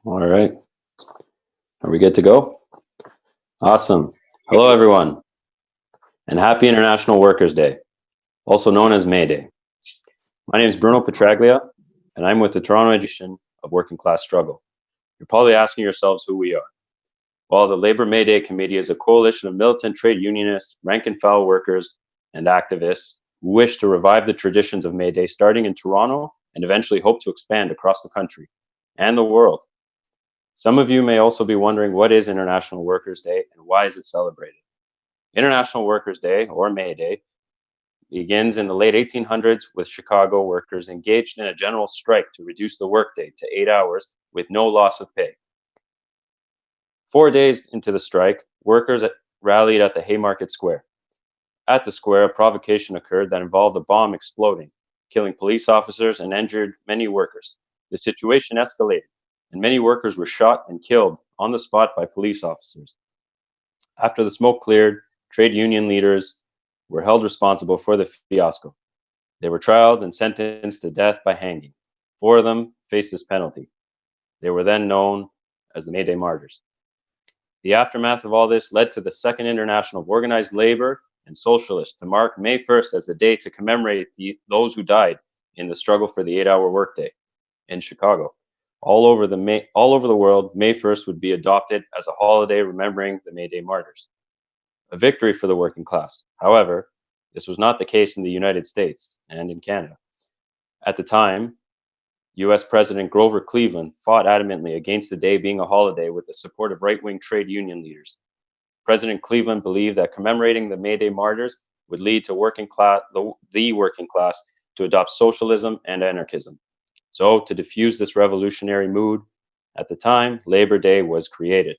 All right. Are we good to go? Awesome. Hello, everyone, and happy International Workers' Day, also known as May Day. My name is Bruno Petraglia, and I'm with the Toronto Education of Working Class Struggle. You're probably asking yourselves who we are. Well, the Labour May Day Committee is a coalition of militant trade unionists, rank and file workers, and activists who wish to revive the traditions of May Day starting in Toronto and eventually hope to expand across the country and the world. Some of you may also be wondering, what is International Workers' Day and why is it celebrated? International Workers' Day, or May Day, begins in the late 1800s with Chicago workers engaged in a general strike to reduce the workday to 8 hours with no loss of pay. 4 days into the strike, workers rallied at the Haymarket Square. At the square, a provocation occurred that involved a bomb exploding, killing police officers and injured many workers. The situation escalated, and many workers were shot and killed on the spot by police officers. After the smoke cleared, trade union leaders were held responsible for the fiasco. They were tried and sentenced to death by hanging. 4 of them faced this penalty. They were then known as the May Day Martyrs. The aftermath of all this led to the Second International of Organized Labor and Socialists to mark May 1st as the day to commemorate those who died in the struggle for the 8-hour workday in Chicago. All over the world, May 1st would be adopted as a holiday remembering the May Day martyrs. A victory for the working class. However, this was not the case in the United States and in Canada. At the time, US President Grover Cleveland fought adamantly against the day being a holiday with the support of right-wing trade union leaders. President Cleveland believed that commemorating the May Day martyrs would lead to the working class to adopt socialism and anarchism. So, to diffuse this revolutionary mood, at the time, Labor Day was created.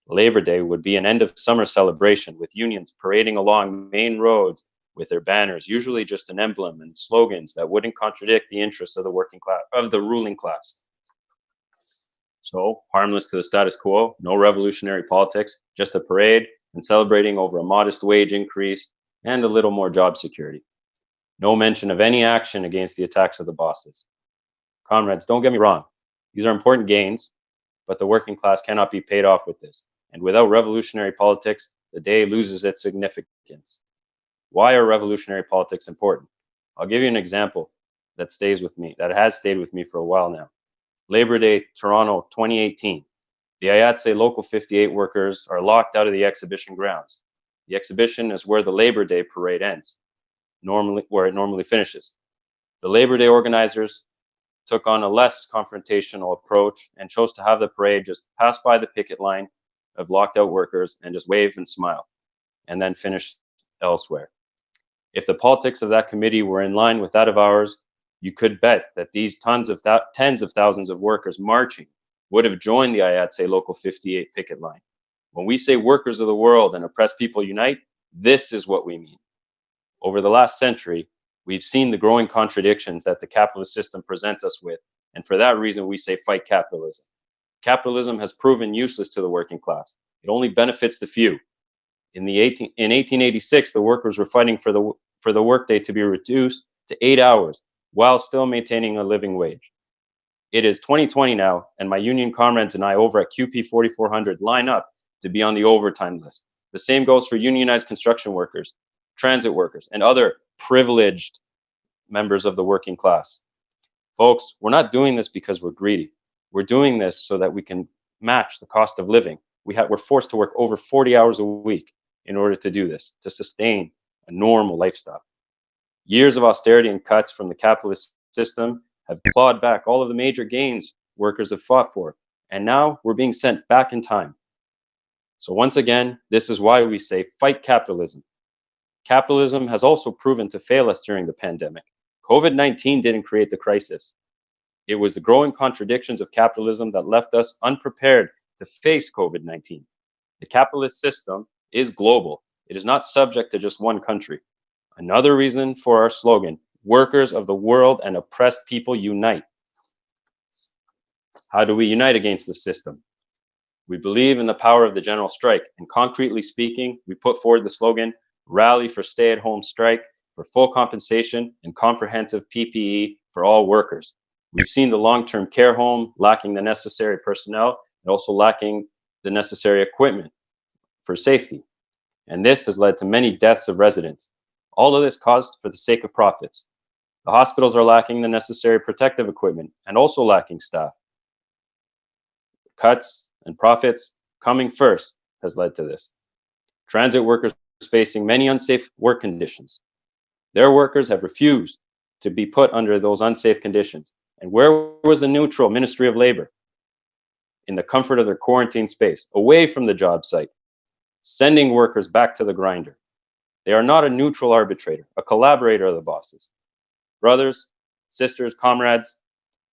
Labor Day would be an end of summer celebration with unions parading along main roads with their banners, usually just an emblem and slogans that wouldn't contradict the interests of the working class, of the ruling class. So, harmless to the status quo, no revolutionary politics, just a parade and celebrating over a modest wage increase and a little more job security. No mention of any action against the attacks of the bosses. Comrades, don't get me wrong. These are important gains, but the working class cannot be paid off with this. And without revolutionary politics, the day loses its significance. Why are revolutionary politics important? I'll give you an example that has stayed with me for a while now. Labor Day, Toronto, 2018. The Ayatse Local 58 workers are locked out of the exhibition grounds. The exhibition is where the Labor Day parade ends, where it normally finishes. The Labor Day organizers took on a less confrontational approach and chose to have the parade just pass by the picket line of locked out workers and just wave and smile, and then finish elsewhere. If the politics of that committee were in line with that of ours, you could bet that these tens of thousands of workers marching would have joined the Ayatse Local 58 picket line. When we say workers of the world and oppressed people unite, this is what we mean. Over the last century, we've seen the growing contradictions that the capitalist system presents us with, and for that reason, we say fight capitalism. Capitalism has proven useless to the working class. It only benefits the few. In 1886, the workers were fighting for the workday to be reduced to 8 hours while still maintaining a living wage. It is 2020 now, and my union comrades and I over at QP 4400 line up to be on the overtime list. The same goes for unionized construction workers, transit workers, and other privileged members of the working class. Folks, we're not doing this because we're greedy. We're doing this so that we can match the cost of living. We're forced to work over 40 hours a week in order to do this, to sustain a normal lifestyle. Years of austerity and cuts from the capitalist system have clawed back all of the major gains workers have fought for, and now we're being sent back in time. So once again, this is why we say fight capitalism. Capitalism has also proven to fail us during the pandemic. COVID-19 didn't create the crisis. It was the growing contradictions of capitalism that left us unprepared to face COVID-19. The capitalist system is global. It is not subject to just one country. Another reason for our slogan, workers of the world and oppressed people unite. How do we unite against the system? We believe in the power of the general strike, and concretely speaking, we put forward the slogan, rally for stay-at-home strike, for full compensation and comprehensive PPE for all workers. We've seen the long-term care home lacking the necessary personnel and also lacking the necessary equipment for safety. And this has led to many deaths of residents. All of this caused for the sake of profits. The hospitals are lacking the necessary protective equipment and also lacking staff. Cuts and profits coming first has led to this. Transit workers facing many unsafe work conditions. Their workers have refused to be put under those unsafe conditions. And where was the neutral Ministry of Labor? In the comfort of their quarantine space, away from the job site, sending workers back to the grinder. They are not a neutral arbitrator, a collaborator of the bosses. Brothers, sisters, comrades,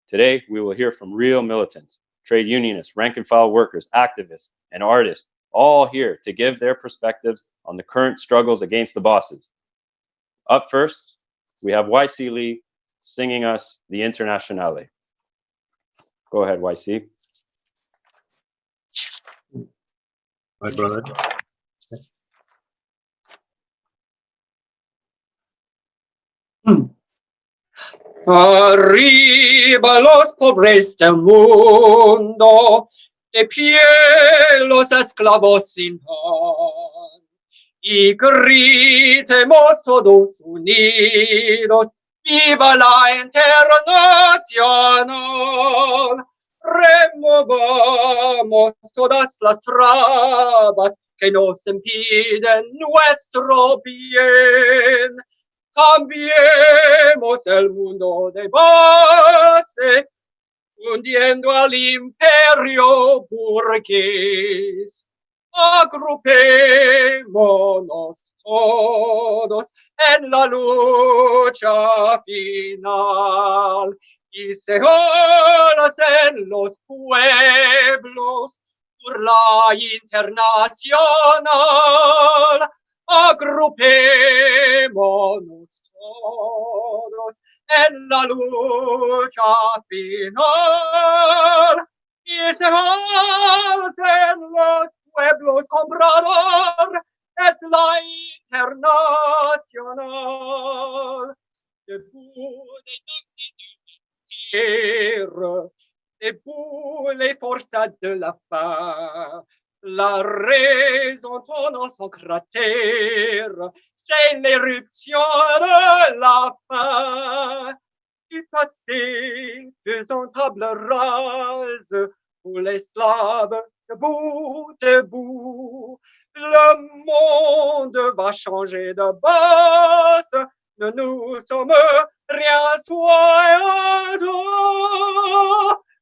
today we will hear from real militants, trade unionists, rank and file workers, activists, and artists, all here to give their perspectives on the current struggles against the bosses. Up first, we have YC Lee singing us the Internationale. Go ahead, YC. My brother. Arriba los pobres del mundo, de pie los esclavos sin pan, y gritemos todos unidos, viva la internacional. Removamos todas las trabas que nos impiden nuestro bien. Cambiemos el mundo de base, hundiendo al imperio burgués. Agrupémonos todos en la lucha final y se en los pueblos por la internacional. Agrupémonos todos en la lucha final y seamos en los pueblos comprador, es la internacional. Debout les forçats de la faim, la raison tournant son cratère, c'est l'éruption de la fin. Du passé, faisant table rase, pour l'esclave, debout, debout, le monde va changer de base, nous sommes rien soyons.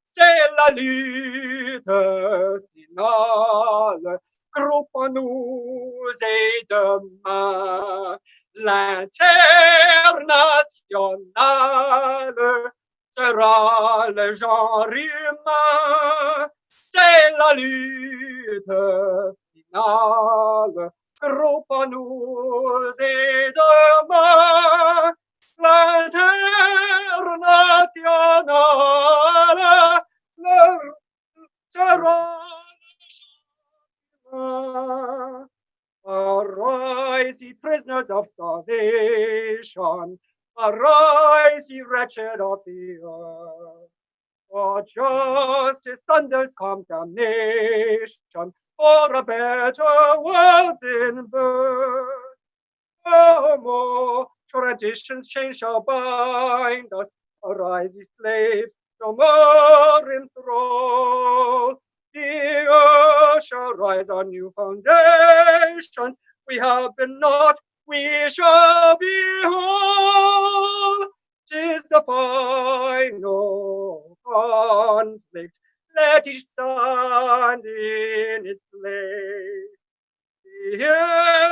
C'est la lutte finale. Groupons-nous et demain, l'international sera le genre humain. C'est la lutte finale. Groupons-nous et demain, l'international sera Arise, ye prisoners of starvation, arise, ye wretched of the earth. For justice thunders condemnation, for a better world in birth. No more traditions change shall bind us. Arise, ye slaves, no more in thrall. The earth shall rise on new foundations. We have been not, we shall be whole. 'Tis a final conflict. Let each stand in its place. The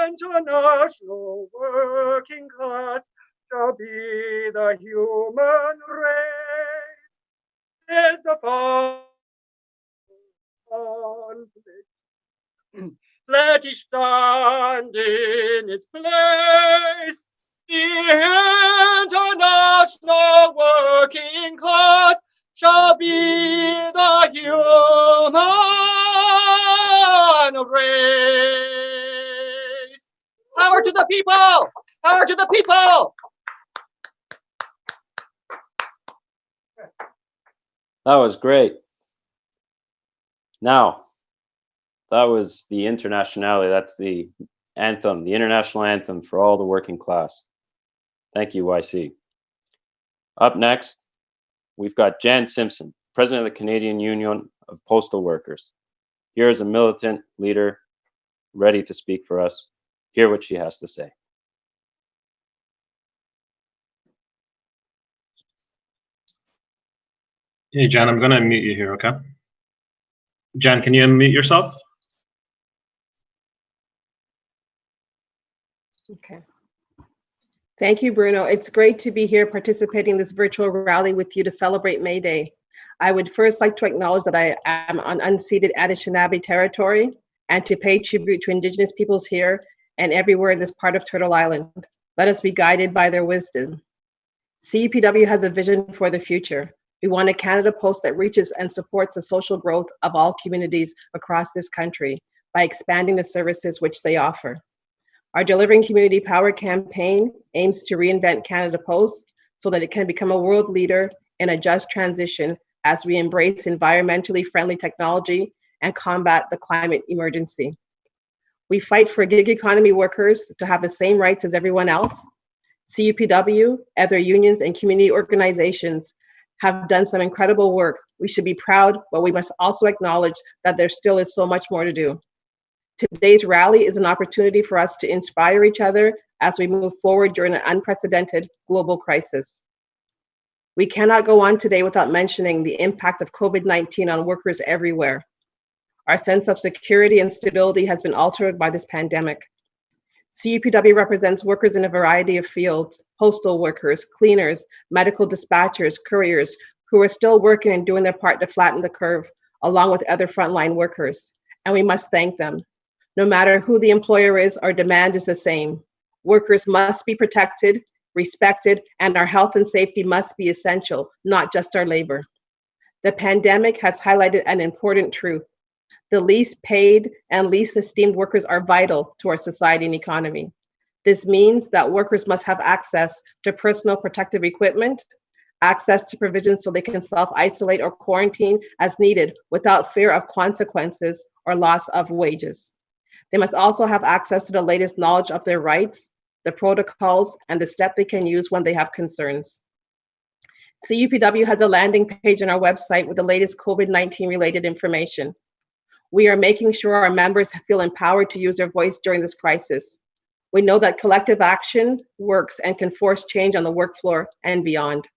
international working class shall be the human race. 'Tis a conflict. Let each stand in its place. The international working class shall be the human race. Power to the people! Power to the people! That was great. Now, that was the Internationale. That's the anthem, the international anthem for all the working class. Thank you, YC. Up next, we've got Jan Simpson, President of the Canadian Union of Postal Workers. Here is a militant leader ready to speak for us. Hear what she has to say. Hey, Jan, I'm going to unmute you here, okay? Jan, can you unmute yourself? Okay. Thank you, Bruno. It's great to be here participating in this virtual rally with you to celebrate May Day. I would first like to acknowledge that I am on unceded Anishinaabe territory and to pay tribute to Indigenous peoples here and everywhere in this part of Turtle Island. Let us be guided by their wisdom. CUPW has a vision for the future. We want a Canada Post that reaches and supports the social growth of all communities across this country by expanding the services which they offer. Our Delivering Community Power campaign aims to reinvent Canada Post so that it can become a world leader in a just transition as we embrace environmentally friendly technology and combat the climate emergency. We fight for gig economy workers to have the same rights as everyone else. CUPW, other unions, and community organizations have done some incredible work. We should be proud, but we must also acknowledge that there still is so much more to do. Today's rally is an opportunity for us to inspire each other as we move forward during an unprecedented global crisis. We cannot go on today without mentioning the impact of COVID-19 on workers everywhere. Our sense of security and stability has been altered by this pandemic. CUPW represents workers in a variety of fields: postal workers, cleaners, medical dispatchers, couriers, who are still working and doing their part to flatten the curve, along with other frontline workers. And we must thank them. No matter who the employer is, our demand is the same. Workers must be protected, respected, and our health and safety must be essential, not just our labor. The pandemic has highlighted an important truth. The least paid and least esteemed workers are vital to our society and economy. This means that workers must have access to personal protective equipment, access to provisions so they can self-isolate or quarantine as needed without fear of consequences or loss of wages. They must also have access to the latest knowledge of their rights, the protocols, and the steps they can use when they have concerns. CUPW has a landing page on our website with the latest COVID-19 related information. We are making sure our members feel empowered to use their voice during this crisis. We know that collective action works and can force change on the work floor and beyond.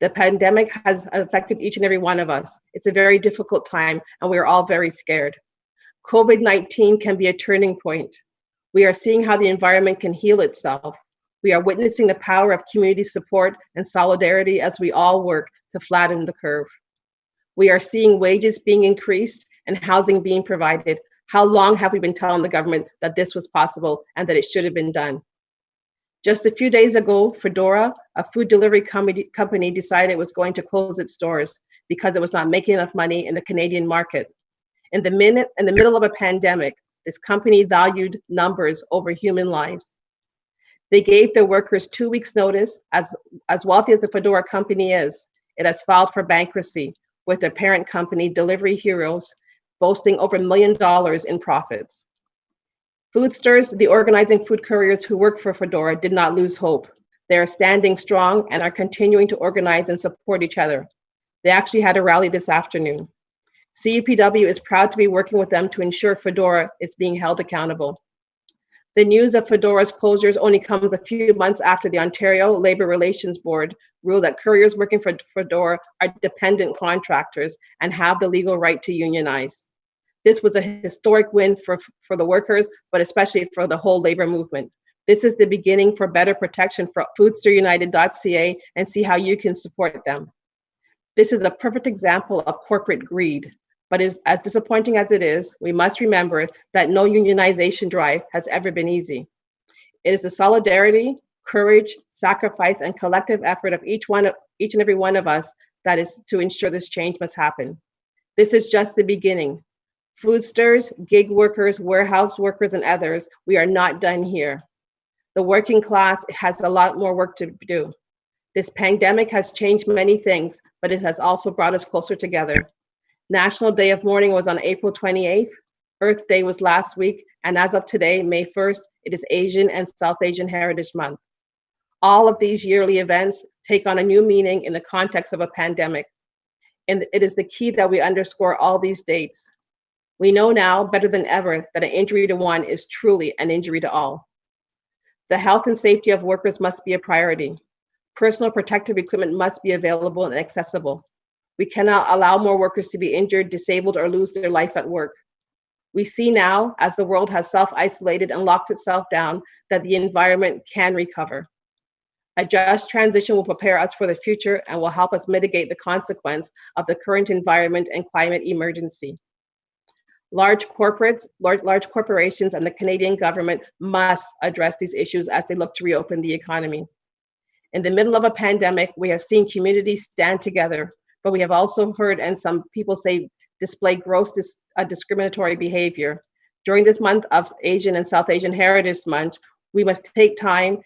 The pandemic has affected each and every one of us. It's a very difficult time, and we are all very scared. COVID-19 can be a turning point. We are seeing how the environment can heal itself. We are witnessing the power of community support and solidarity as we all work to flatten the curve. We are seeing wages being increased and housing being provided. How long have we been telling the government that this was possible and that it should have been done? Just a few days ago, Foodora, a food delivery company, decided it was going to close its doors because it was not making enough money in the Canadian market. In the middle of a pandemic, this company valued numbers over human lives. They gave their workers 2 weeks' notice. As wealthy as the Foodora company is, it has filed for bankruptcy with their parent company, Delivery Heroes, boasting over $1 million in profits. Foodsters, the organizing food couriers who work for Foodora, did not lose hope. They are standing strong and are continuing to organize and support each other. They actually had a rally this afternoon. CUPW is proud to be working with them to ensure Foodora is being held accountable. The news of Foodora's closures only comes a few months after the Ontario Labour Relations Board ruled that couriers working for Foodora are dependent contractors and have the legal right to unionize. This was a historic win for the workers, but especially for the whole labor movement. This is the beginning for better protection for foodsterunited.ca, and see how you can support them. This is a perfect example of corporate greed, but as disappointing as it is, we must remember that no unionization drive has ever been easy. It is the solidarity, courage, sacrifice, and collective effort of each and every one of us that is to ensure this change must happen. This is just the beginning. Foodsters, gig workers, warehouse workers, and others, we are not done here. The working class has a lot more work to do. This pandemic has changed many things, but it has also brought us closer together. National Day of Mourning was on April 28th. Earth Day was last week, and as of today, May 1st, it is Asian and South Asian Heritage Month. All of these yearly events take on a new meaning in the context of a pandemic, and it is the key that we underscore all these dates. We know now better than ever that an injury to one is truly an injury to all. The health and safety of workers must be a priority. Personal protective equipment must be available and accessible. We cannot allow more workers to be injured, disabled, or lose their life at work. We see now, as the world has self-isolated and locked itself down, that the environment can recover. A just transition will prepare us for the future and will help us mitigate the consequence of the current environment and climate emergency. Large corporations and the Canadian government must address these issues as they look to reopen the economy. In the middle of a pandemic, we have seen communities stand together, but we have also heard, and some people say, display gross discriminatory behavior. During this month of Asian and South Asian Heritage Month, we must take time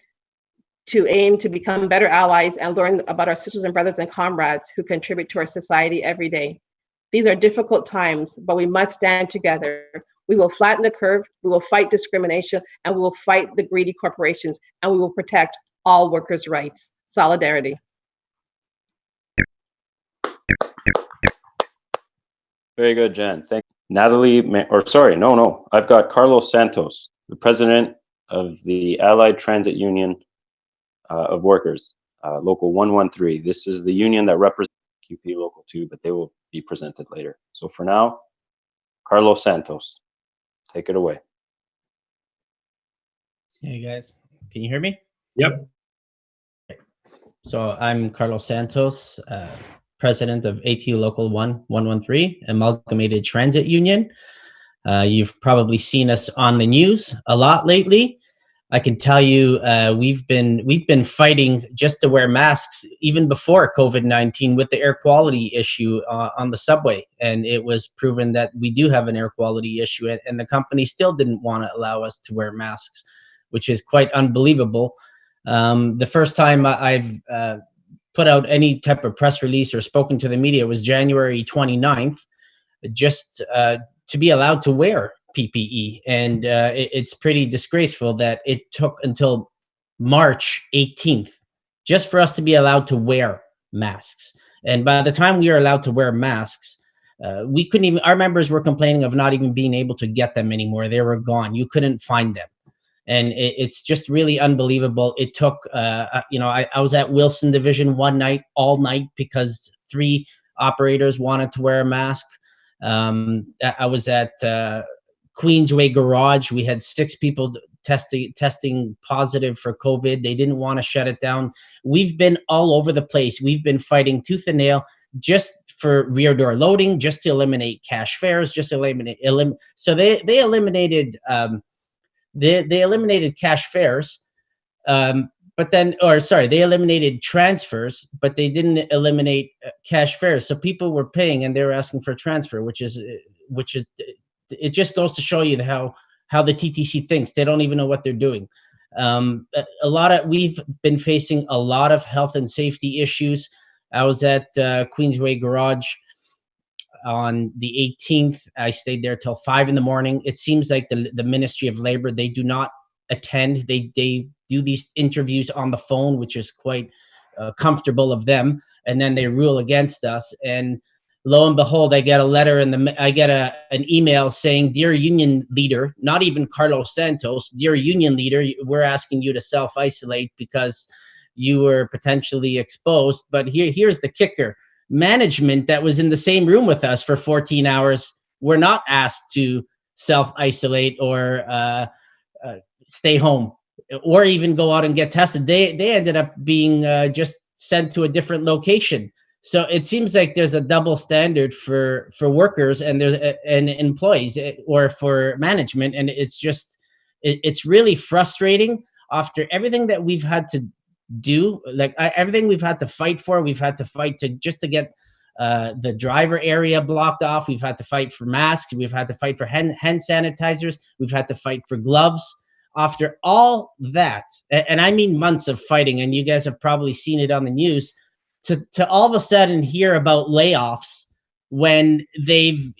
to aim to become better allies and learn about our sisters and brothers and comrades who contribute to our society every day. These are difficult times, but we must stand together. We will flatten the curve, we will fight discrimination, and we will fight the greedy corporations, and we will protect all workers' rights. Solidarity. Very good, Jen. Thank you. I've got Carlos Santos, the president of the Allied Transit Union of Workers, Local 113. This is the union that represents QP Local 2, but they will be presented later. So for now, Carlos Santos, take it away. Hey guys, can you hear me? Yep. So I'm Carlos Santos, president of ATU Local 113, Amalgamated Transit Union. You've probably seen us on the news a lot lately. I can tell you we've been fighting just to wear masks even before COVID-19 with the air quality issue on the subway, and it was proven that we do have an air quality issue, and the company still didn't want to allow us to wear masks, which is quite unbelievable. The first time I've put out any type of press release or spoken to the media was January 29th, just to be allowed to wear PPE. And it's pretty disgraceful that it took until March 18th just for us to be allowed to wear masks. And by the time we were allowed to wear masks, we couldn't even, our members were complaining of not even being able to get them anymore. They were gone. You couldn't find them. And it's just really unbelievable. It took, I was at Wilson Division one night, all night, because 3 operators wanted to wear a mask. I was at Queensway Garage. We had 6 people testing positive for COVID. They didn't want to shut it down. We've been all over the place. We've been fighting tooth and nail just for rear door loading, just to eliminate cash fares, just to eliminate. So they eliminated. They eliminated cash fares, they eliminated transfers, but they didn't eliminate cash fares. So people were paying and they were asking for a transfer, which is it just goes to show you how the TTC thinks. They don't even know what they're doing. We've been facing a lot of health and safety issues. I was at Queensway Garage on the 18th. I stayed there till 5 a.m. It seems like the Ministry of Labor, they do not attend. They do these interviews on the phone, which is quite comfortable of them. And then they rule against us. And lo and behold, I get a letter I get an email saying, "Dear union leader," not even Carlos Santos, "Dear union leader, we're asking you to self-isolate because you were potentially exposed." But here's the kicker. Management that was in the same room with us for 14 hours were not asked to self-isolate or stay home or even go out and get tested. They ended up being just sent to a different location. So it seems like there's a double standard for workers and employees or for management. And it's really frustrating after everything that we've had to do, everything we've had to fight for. We've had to fight to get the driver area blocked off. We've had to fight for masks. We've had to fight for hand sanitizers. We've had to fight for gloves. after all that, and I mean months of fighting, and you guys have probably seen it on the news, to all of a sudden hear about layoffs when they've,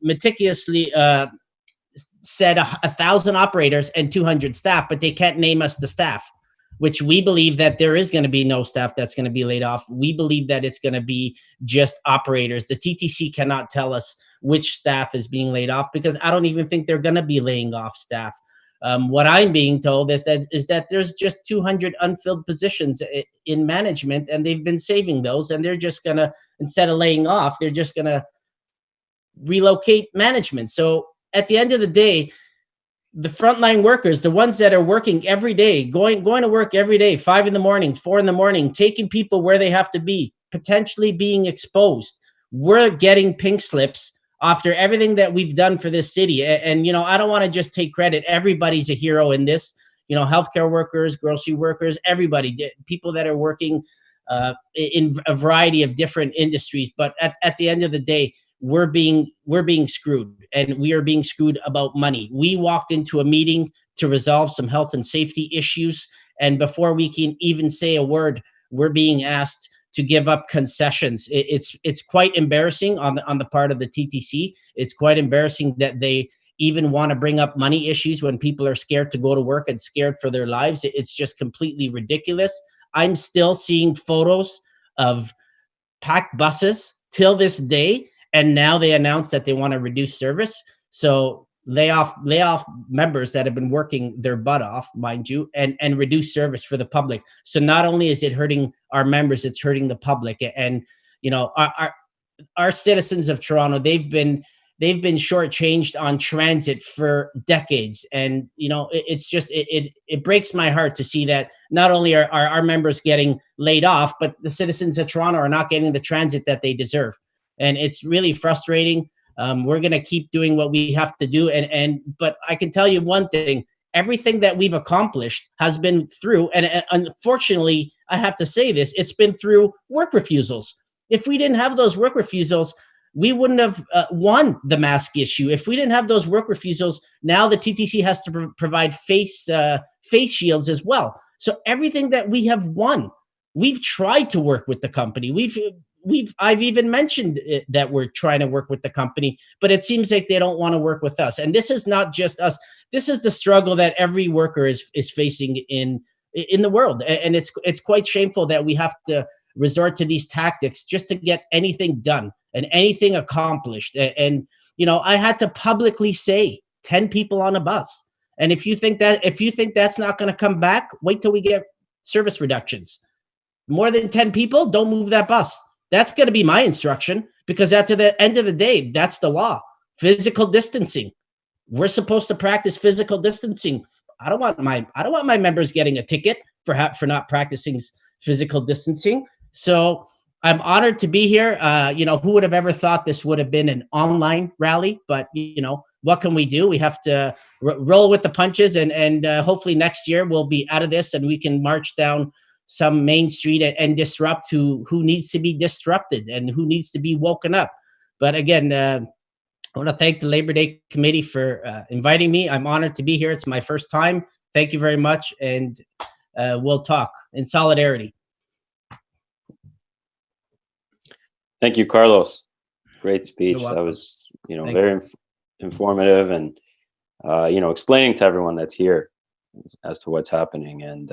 meticulously said 1,000 operators and 200 staff, but they can't name us the staff, which we believe that there is going to be no staff that's going to be laid off. We believe that it's going to be just operators. The TTC cannot tell us which staff is being laid off, because I don't even think they're going to be laying off staff. What I'm being told is that there's just 200 unfilled positions in management, and they've been saving those, and they're just going to, instead of laying off, they're just going to relocate management. So at the end of the day, the frontline workers, the ones that are working every day, going to work every day, 5 a.m, 4 a.m, taking people where they have to be, potentially being exposed. We're getting pink slips after everything that we've done for this city. And I don't want to just take credit. Everybody's a hero in this. Healthcare workers, grocery workers, everybody, people that are working in a variety of different industries. But at the end of the day, we're being screwed, and we are being screwed about money. We walked into a meeting to resolve some health and safety issues, and before we can even say a word, we're being asked to give up concessions. It's quite embarrassing on the part of the TTC. It's quite embarrassing that they even want to bring up money issues when people are scared to go to work and scared for their lives. It's just completely ridiculous. I'm still seeing photos of packed buses till this day. And now they announced that they want to reduce service. So lay off members that have been working their butt off, mind you, and reduce service for the public. So not only is it hurting our members, it's hurting the public. And our citizens of Toronto, they've been shortchanged on transit for decades. And it's just it breaks my heart to see that not only are our members getting laid off, but the citizens of Toronto are not getting the transit that they deserve. And it's really frustrating. We're going to keep doing what we have to do. But I can tell you one thing, everything that we've accomplished has been through, and unfortunately, I have to say this, it's been through work refusals. If we didn't have those work refusals, we wouldn't have won the mask issue. If we didn't have those work refusals, now the TTC has to provide face shields as well. So everything that we have won, we've tried to work with the company. I've even mentioned that we're trying to work with the company, but it seems like they don't want to work with us. And this is not just us. This is the struggle that every worker is facing in the world. And it's quite shameful that we have to resort to these tactics just to get anything done and anything accomplished. And I had to publicly say 10 people on a bus. And if you think that's not going to come back, wait till we get service reductions. More than 10 people, don't move that bus. That's going to be my instruction, because at the end of the day, that's the law. Physical distancing. We're supposed to practice physical distancing. I don't want my members getting a ticket for not practicing physical distancing. So I'm honored to be here. Who would have ever thought this would have been an online rally? But what can we do? We have to roll with the punches, and hopefully next year we'll be out of this and we can march down some main street and disrupt who needs to be disrupted and who needs to be woken up. But again, I want to thank the Labor Day Committee for inviting me. I'm honored to be here. It's my first time. Thank you very much, and we'll talk in solidarity. Thank you, Carlos. Great speech. You're That welcome. was, Thank very informative, and explaining to everyone that's here as to what's happening. And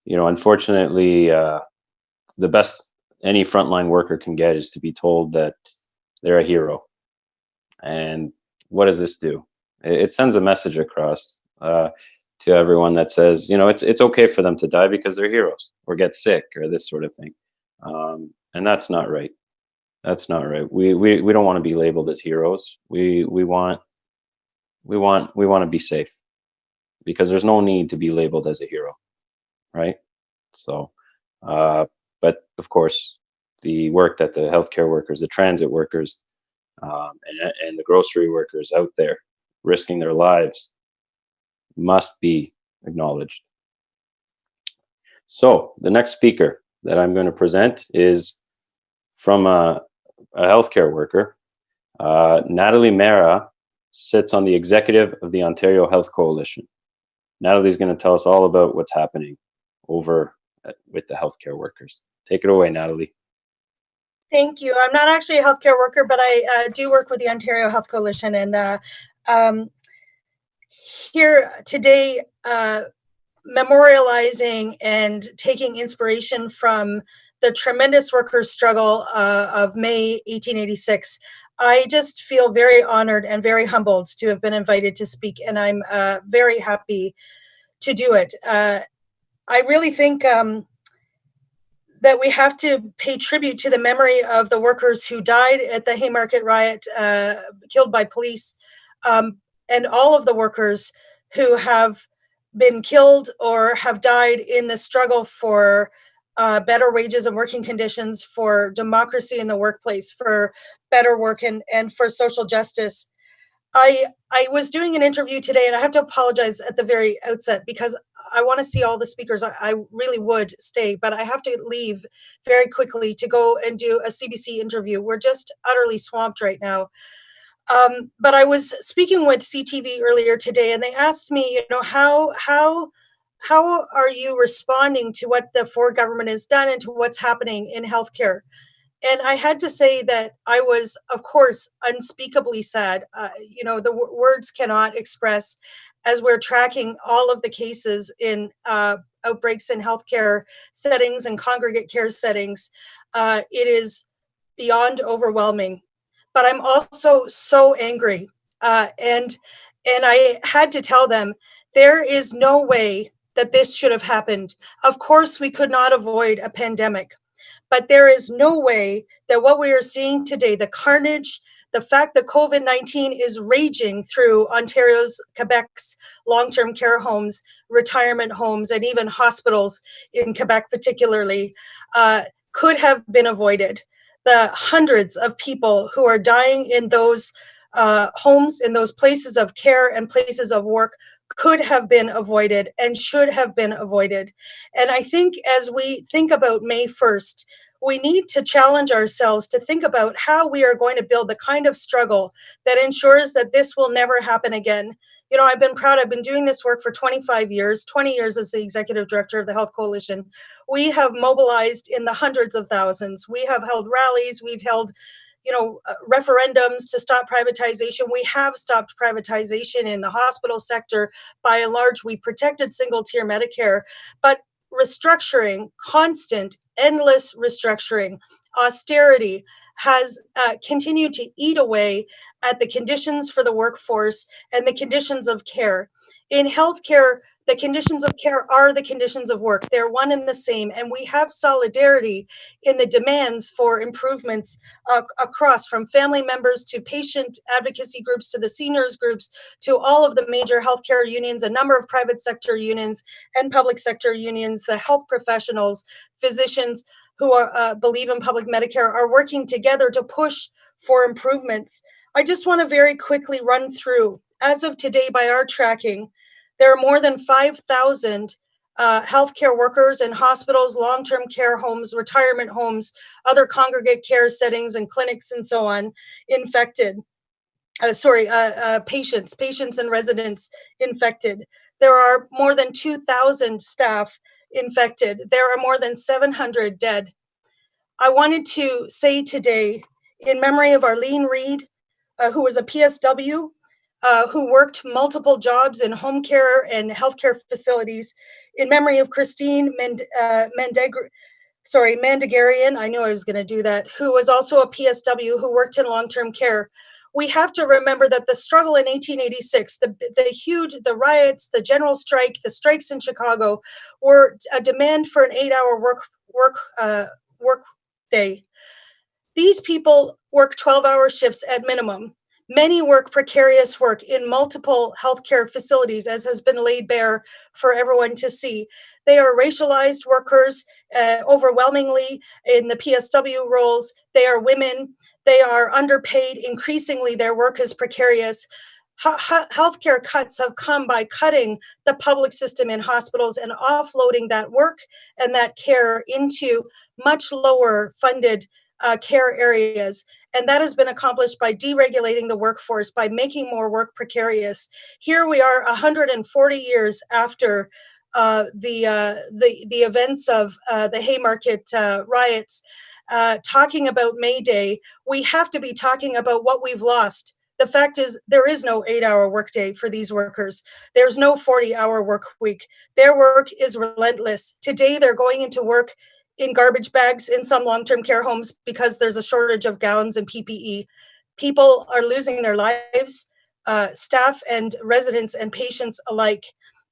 unfortunately, the best any frontline worker can get is to be told that they're a hero. And what does this do? It sends a message across to everyone that says, it's okay for them to die because they're heroes, or get sick, or this sort of thing. And that's not right. That's not right. We don't want to be labeled as heroes. We want to be safe, because there's no need to be labeled as a hero, right? So, but of course, the work that the healthcare workers, the transit workers, and the grocery workers out there risking their lives must be acknowledged. So the next speaker that I'm going to present is from a healthcare worker, Natalie Mera sits on the executive of the Ontario Health Coalition. Natalie's going to tell us all about what's happening over with the healthcare workers. Take it away, Natalie. Thank you. I'm not actually a healthcare worker, but I do work with the Ontario Health Coalition, and here today, memorializing and taking inspiration from the tremendous workers' struggle of May 1886. I just feel very honored and very humbled to have been invited to speak, and I'm very happy to do it. I really think that we have to pay tribute to the memory of the workers who died at the Haymarket riot, killed by police, and all of the workers who have been killed or have died in the struggle for better wages and working conditions, for democracy in the workplace, for better work, and for social justice. I was doing an interview today, and I have to apologize at the very outset because I want to see all the speakers. I really would stay, but I have to leave very quickly to go and do a CBC interview. We're just utterly swamped right now. But I was speaking with CTV earlier today, and they asked me, how are you responding to what the Ford government has done and to what's happening in healthcare? And I had to say that I was, of course, unspeakably sad. The words cannot express, as we're tracking all of the cases in outbreaks in healthcare settings and congregate care settings. It is beyond overwhelming. But I'm also so angry. And I had to tell them, there is no way that this should have happened. Of course, we could not avoid a pandemic. But there is no way that what we are seeing today, the carnage, the fact that COVID-19 is raging through Ontario's, Quebec's long-term care homes, retirement homes, and even hospitals in Quebec particularly, could have been avoided. The hundreds of people who are dying in those homes, in those places of care and places of work, could have been avoided and should have been avoided. And I think as we think about May 1st, we need to challenge ourselves to think about how we are going to build the kind of struggle that ensures that this will never happen again. I've been proud. I've been doing this work for 25 years, 20 years as the executive director of the Health Coalition. We have mobilized in the hundreds of thousands. We have held rallies. We've held referendums to stop privatization. We have stopped privatization in the hospital sector. By and large, we've protected single-tier Medicare. But restructuring, constant, endless restructuring, austerity has continued to eat away at the conditions for the workforce and the conditions of care. In healthcare, the conditions of care are the conditions of work. They're one and the same. And we have solidarity in the demands for improvements across, from family members to patient advocacy groups to the seniors groups to all of the major healthcare unions, a number of private sector unions and public sector unions, the health professionals, physicians who believe in public Medicare are working together to push for improvements. I just want to very quickly run through, as of today by our tracking, there are more than 5,000 healthcare workers in hospitals, long-term care homes, retirement homes, other congregate care settings and clinics and so on infected. Patients and residents infected. There are more than 2,000 staff infected. There are more than 700 dead. I wanted to say today, in memory of Arlene Reed, who was a PSW, who worked multiple jobs in home care and healthcare facilities, in memory of Christine Mandagarian, I knew I was going to do that, who was also a PSW who worked in long-term care. We have to remember that the struggle in 1886, the riots, the general strike, the strikes in Chicago were a demand for an 8-hour work day. These people work 12-hour shifts at minimum. Many work precarious work in multiple healthcare facilities, as has been laid bare for everyone to see. They are racialized workers, overwhelmingly in the PSW roles. They are women. They are underpaid. Increasingly, their work is precarious. Healthcare cuts have come by cutting the public system in hospitals and offloading that work and that care into much lower funded care areas. And that has been accomplished by deregulating the workforce, by making more work precarious. Here we are 140 years after the events of the Haymarket riots, talking about May Day. We have to be talking about what we've lost. The fact is, there is no 8-hour workday for these workers. There's no 40-hour work week. Their work is relentless. Today, they're going into work in garbage bags in some long-term care homes because there's a shortage of gowns and PPE. People are losing their lives, staff and residents and patients alike.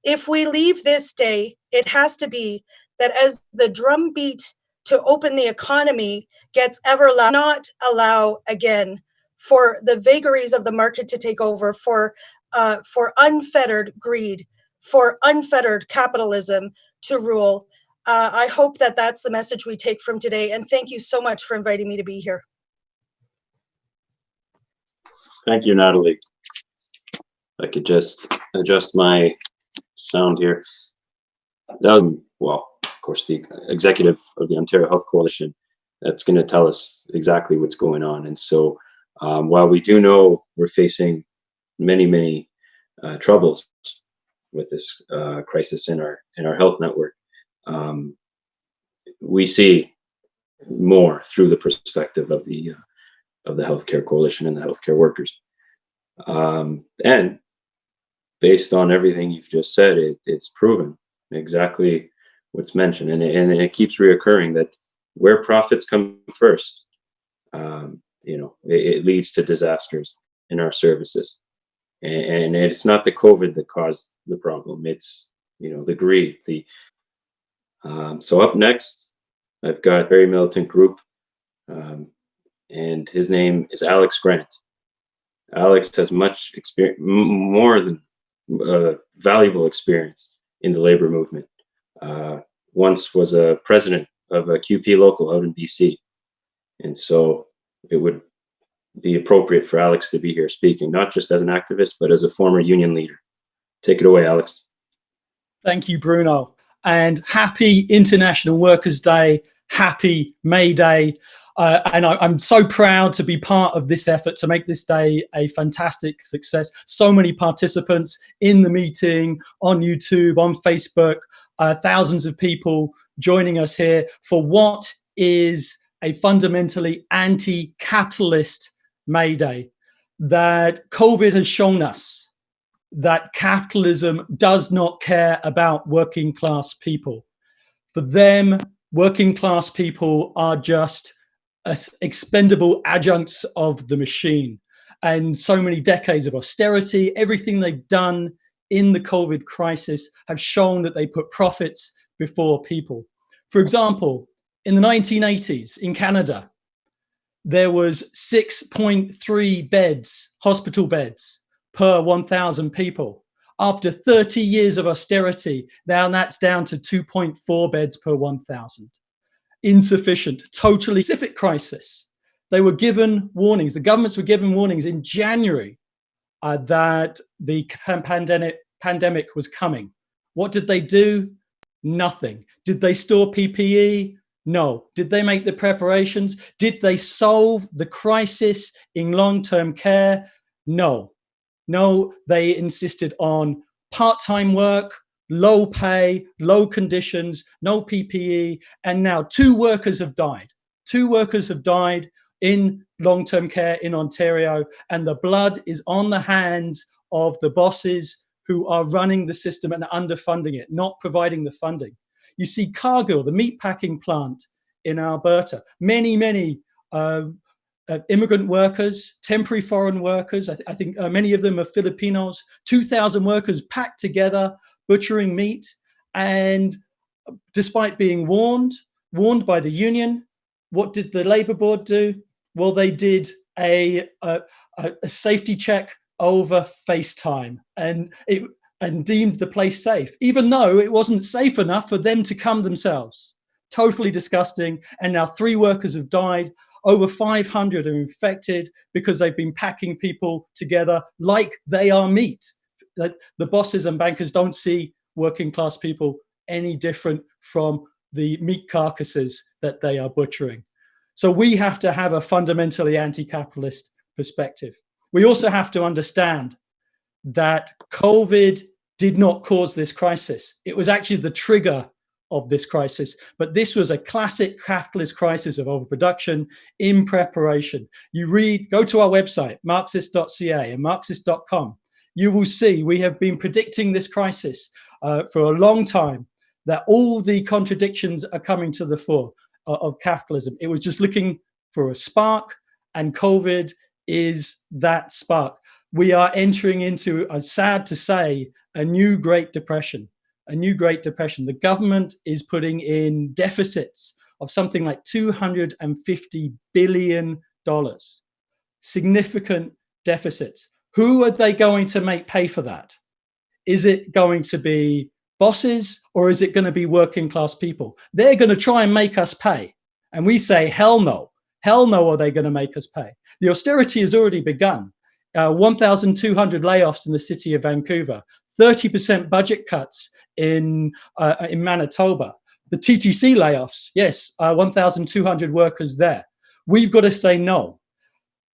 If we leave this day, it has to be that as the drumbeat to open the economy gets ever louder, not allow again for the vagaries of the market to take over, for unfettered greed, for unfettered capitalism to rule. I hope that that's the message we take from today. And thank you so much for inviting me to be here. Thank you, Natalie. I could just adjust my sound here. That was, well, of course, the executive of the Ontario Health Coalition that's going to tell us exactly what's going on. And so while we do know we're facing many troubles with this crisis in our health network, we see more through the perspective of the healthcare coalition and the healthcare workers. And based on everything you've just said, it's proven exactly what's mentioned, and it keeps reoccurring that where profits come first, it leads to disasters in our services. And it's not the COVID that caused the problem. It's, the greed. So up next, I've got a very militant group, and his name is Alex Grant. Alex has much experience, more than valuable experience in the labor movement. Once was a president of a QP local out in BC. And so it would be appropriate for Alex to be here speaking, not just as an activist, but as a former union leader. Take it away, Alex. Thank you, Bruno. And happy International Workers' Day. Happy May Day. And I'm so proud to be part of this effort to make this day a fantastic success. So many participants in the meeting, on YouTube, on Facebook, thousands of people joining us here for what is a fundamentally anti-capitalist May Day. That COVID has shown us that capitalism does not care about working class people. For them, working class people are just expendable adjuncts of the machine. And so many decades of austerity, everything they've done in the COVID crisis have shown that they put profits before people. For example, in the 1980s in Canada, there was 6.3 beds, hospital beds, per 1,000 people. After 30 years of austerity, now that's down to 2.4 beds per 1,000. Insufficient, totally specific crisis. They were given warnings, the governments were given warnings in January that the pandemic was coming. What did they do? Nothing. Did they store PPE? No. Did they make the preparations? Did they solve the crisis in long-term care? No. No, they insisted on part-time work, low pay, low conditions, no PPE, and now 2 workers have died. 2 workers have died in long-term care in Ontario, and the blood is on the hands of the bosses who are running the system and underfunding it, not providing the funding. You see Cargill, the meatpacking plant in Alberta, many immigrant workers, temporary foreign workers, I think many of them are Filipinos, 2,000 workers packed together, butchering meat, and despite being warned by the union, what did the Labour Board do? Well, they did a safety check over FaceTime and deemed the place safe, even though it wasn't safe enough for them to come themselves. Totally disgusting. And now 3 workers have died. Over 500 are infected because they've been packing people together like they are meat. That the bosses and bankers don't see working class people any different from the meat carcasses that they are butchering. So we have to have a fundamentally anti-capitalist perspective. We also have to understand that COVID did not cause this crisis. It was actually the trigger of this crisis. But this was a classic capitalist crisis of overproduction in preparation. Go to our website, marxist.ca and marxist.com. You will see we have been predicting this crisis for a long time, that all the contradictions are coming to the fore of capitalism. It was just looking for a spark, and COVID is that spark. We are entering into, sad to say, a new Great Depression. A new Great Depression. The government is putting in deficits of something like $250 billion. Significant deficits. Who are they going to make pay for that? Is it going to be bosses, or is it going to be working class people? They're going to try and make us pay. And we say, hell no. Hell no, are they going to make us pay? The austerity has already begun. 1,200 layoffs in the city of Vancouver, 30% budget cuts in Manitoba. The TTC layoffs, yes, 1,200 workers there. We've got to say no.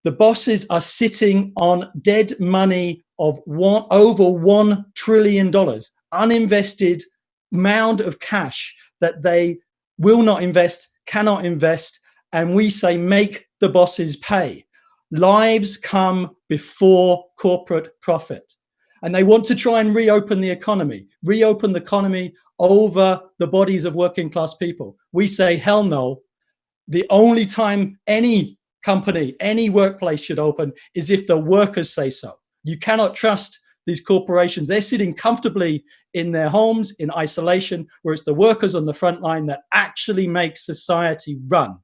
The bosses are sitting on dead money of over $1 trillion, uninvested mound of cash that they will not invest, cannot invest, and we say make the bosses pay. Lives come before corporate profit. And they want to try and reopen the economy over the bodies of working class people. We say, hell no. The only time any company, any workplace should open is if the workers say so. You cannot trust these corporations. They're sitting comfortably in their homes in isolation, where it's the workers on the front line that actually make society run.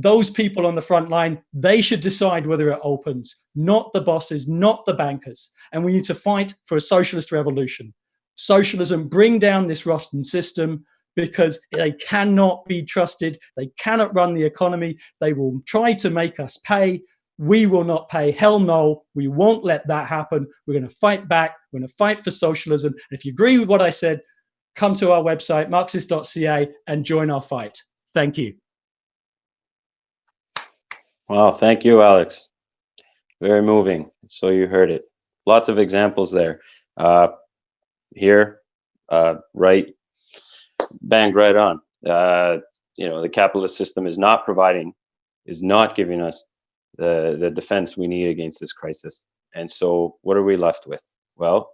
Those people on the front line, they should decide whether it opens, not the bosses, not the bankers. And we need to fight for a socialist revolution. Socialism, bring down this rotten system, because they cannot be trusted. They cannot run the economy. They will try to make us pay. We will not pay. Hell no, we won't let that happen. We're going to fight back. We're going to fight for socialism. And if you agree with what I said, come to our website, marxist.ca, and join our fight. Thank you. Wow, thank you, Alex. Very moving. So you heard it. Lots of examples there. Here, right, bang right on. The capitalist system is not giving us the defense we need against this crisis. And so what are we left with? Well,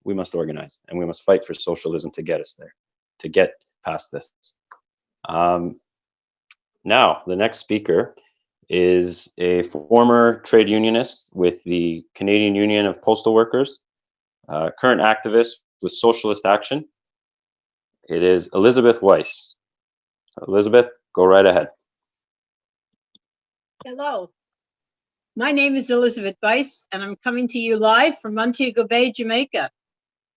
we must organize, and we must fight for socialism to get us there, to get past this. Now, the next speaker is a former trade unionist with the Canadian Union of Postal Workers, current activist with Socialist Action. It is Elizabeth Weiss. Elizabeth, go right ahead. Hello, my name is Elizabeth Weiss, and I'm coming to you live from Montego Bay, Jamaica.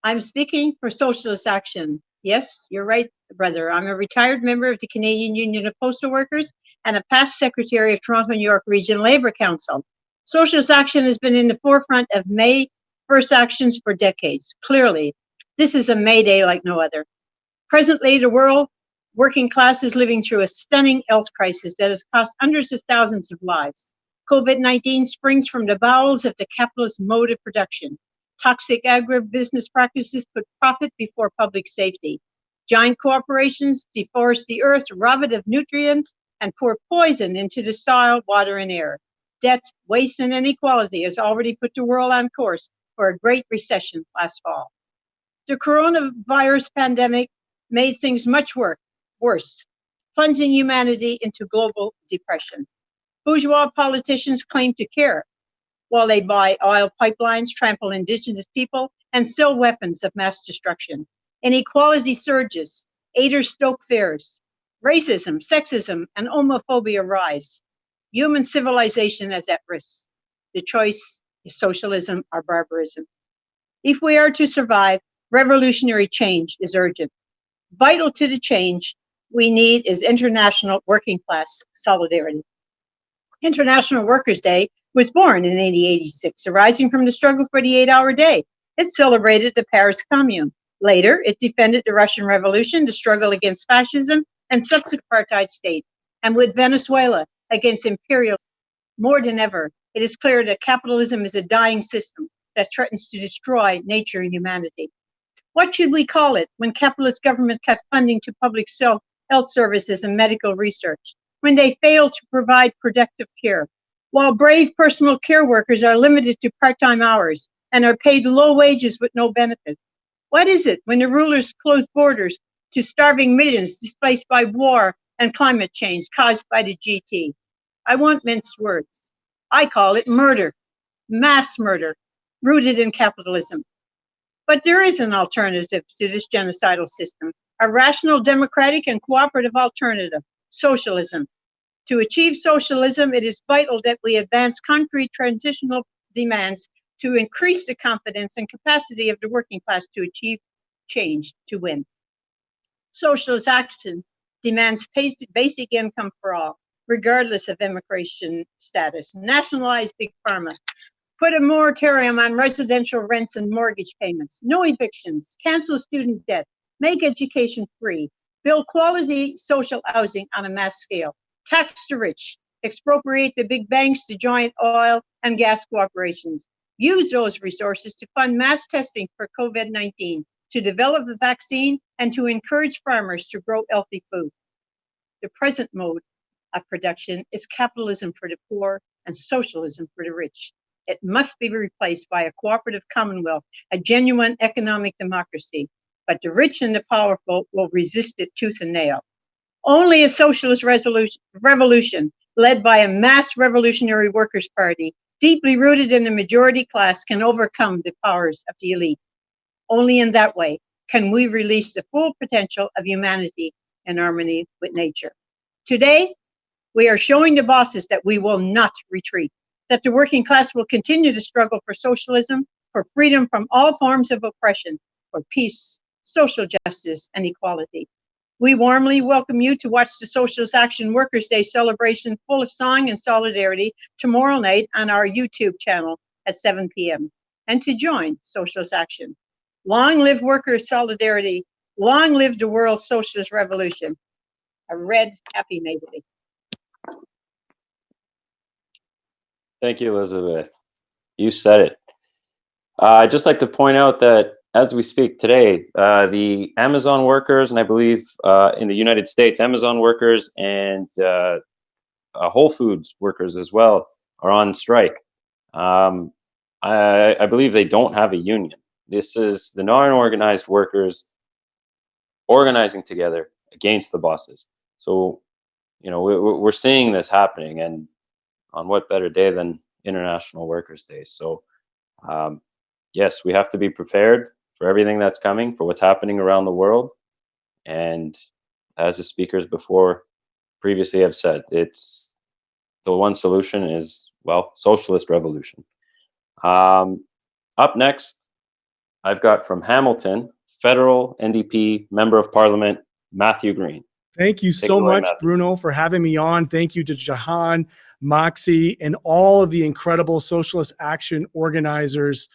I'm speaking for Socialist Action. Yes, you're right, brother. I'm a retired member of the Canadian Union of Postal Workers and a past secretary of Toronto, New York Region Labour Council. Socialist Action has been in the forefront of May 1st actions for decades. Clearly, this is a May Day like no other. Presently, the world working class is living through a stunning health crisis that has cost hundreds of thousands of lives. COVID-19 springs from the bowels of the capitalist mode of production. Toxic agribusiness practices put profit before public safety. Giant corporations deforest the earth, rob it of nutrients, and pour poison into the soil, water, and air. Debt, waste, and inequality has already put the world on course for a great recession last fall. The coronavirus pandemic made things much worse, plunging humanity into global depression. Bourgeois politicians claim to care, while they buy oil pipelines, trample indigenous people, and sell weapons of mass destruction. Inequality surges, aiders stoke fears. Racism, sexism, and homophobia rise. Human civilization is at risk. The choice is socialism or barbarism. If we are to survive, revolutionary change is urgent. Vital to the change we need is international working class solidarity. International Workers' Day was born in 1886, arising from the struggle for the 8-hour day. It celebrated the Paris Commune. Later, it defended the Russian Revolution, the struggle against fascism, and subsequent apartheid state. and with Venezuela against imperialism. More than ever, it is clear that capitalism is a dying system that threatens to destroy nature and humanity. What should we call it when capitalist governments cut funding to public health services and medical research, when they fail to provide productive care, while brave personal care workers are limited to part-time hours and are paid low wages with no benefits? What is it when the rulers close borders to starving millions displaced by war and climate change caused by the GT? I won't mince words. I call it murder, mass murder, rooted in capitalism. But there is an alternative to this genocidal system, a rational, democratic, and cooperative alternative, socialism. To achieve socialism, it is vital that we advance concrete transitional demands to increase the confidence and capacity of the working class to achieve change, to win. Socialist action demands basic income for all, regardless of immigration status. Nationalize big pharma. Put a moratorium on residential rents and mortgage payments. No evictions. Cancel student debt. Make education free. Build quality social housing on a mass scale. Tax the rich. Expropriate the big banks to join oil and gas corporations. Use those resources to fund mass testing for COVID-19, to develop a vaccine, and to encourage farmers to grow healthy food. The present mode of production is capitalism for the poor and socialism for the rich. It must be replaced by a cooperative commonwealth, a genuine economic democracy. But the rich and the powerful will resist it tooth and nail. Only a socialist revolution led by a mass revolutionary workers' party, deeply rooted in the majority class, can overcome the powers of the elite. Only in that way can we release the full potential of humanity in harmony with nature. Today, we are showing the bosses that we will not retreat, that the working class will continue to struggle for socialism, for freedom from all forms of oppression, for peace, social justice, and equality. We warmly welcome you to watch the Socialist Action Workers' Day celebration full of song and solidarity tomorrow night on our YouTube channel at 7 p.m. and to join Socialist Action. Long live workers' solidarity. Long live the world's socialist revolution. A red happy May Day. Thank you, Elizabeth. You said it. I'd just like to point out that as we speak today, the Amazon workers, and I believe in the United States, Amazon workers and Whole Foods workers as well are on strike. I believe they don't have a union. This is the non-organized workers organizing together against the bosses. So, you know, we're seeing this happening, and on what better day than International Workers' Day? So, yes, we have to be prepared for everything that's coming, for what's happening around the world. And as the speakers before previously have said, it's the one solution is, well, socialist revolution. Up next, I've got from Hamilton, federal NDP Member of Parliament, Matthew Green. Thank you so much, Bruno, for having me on. Thank you to Jahan, Moxie, and all of the incredible Socialist Action organizers,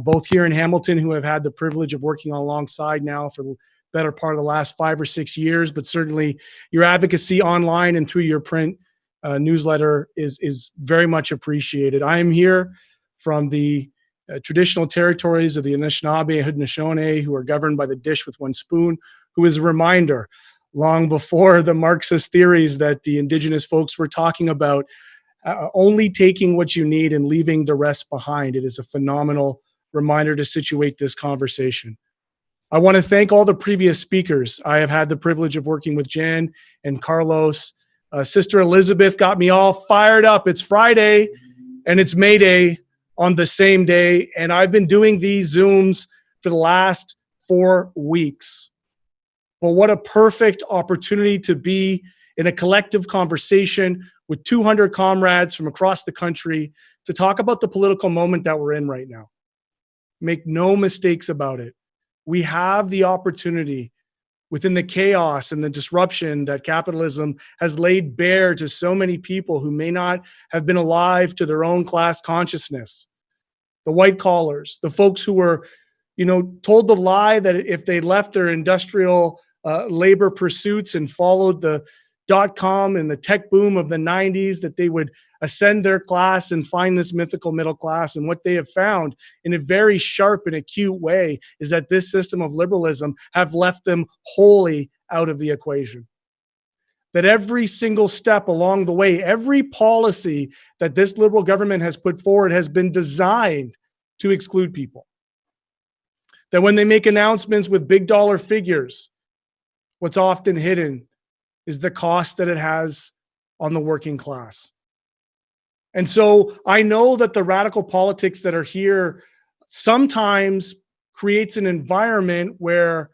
both here in Hamilton, who have had the privilege of working alongside now for the better part of the last 5 or 6 years, but certainly your advocacy online and through your print newsletter is very much appreciated. I am here from the traditional territories of the Anishinaabe and Haudenosaunee, who are governed by the dish with one spoon, who is a reminder, long before the Marxist theories that the indigenous folks were talking about, only taking what you need and leaving the rest behind. It is a phenomenal reminder to situate this conversation. I want to thank all the previous speakers. I have had the privilege of working with Jen and Carlos. Sister Elizabeth got me all fired up. It's Friday and it's May Day on the same day. And I've been doing these Zooms for the last 4 weeks. Well, what a perfect opportunity to be in a collective conversation with 200 comrades from across the country to talk about the political moment that we're in right now. Make no mistakes about it. We have the opportunity within the chaos and the disruption that capitalism has laid bare to so many people who may not have been alive to their own class consciousness. The white collars, the folks who were, told the lie that if they left their industrial labor pursuits and followed the dot-com and the tech boom of the 90s, that they would ascend their class and find this mythical middle class. And what they have found in a very sharp and acute way is that this system of liberalism have left them wholly out of the equation. That every single step along the way, every policy that this liberal government has put forward has been designed to exclude people. That when they make announcements with big dollar figures, what's often hidden is the cost that it has on the working class. And so I know that the radical politics that are here sometimes creates an environment where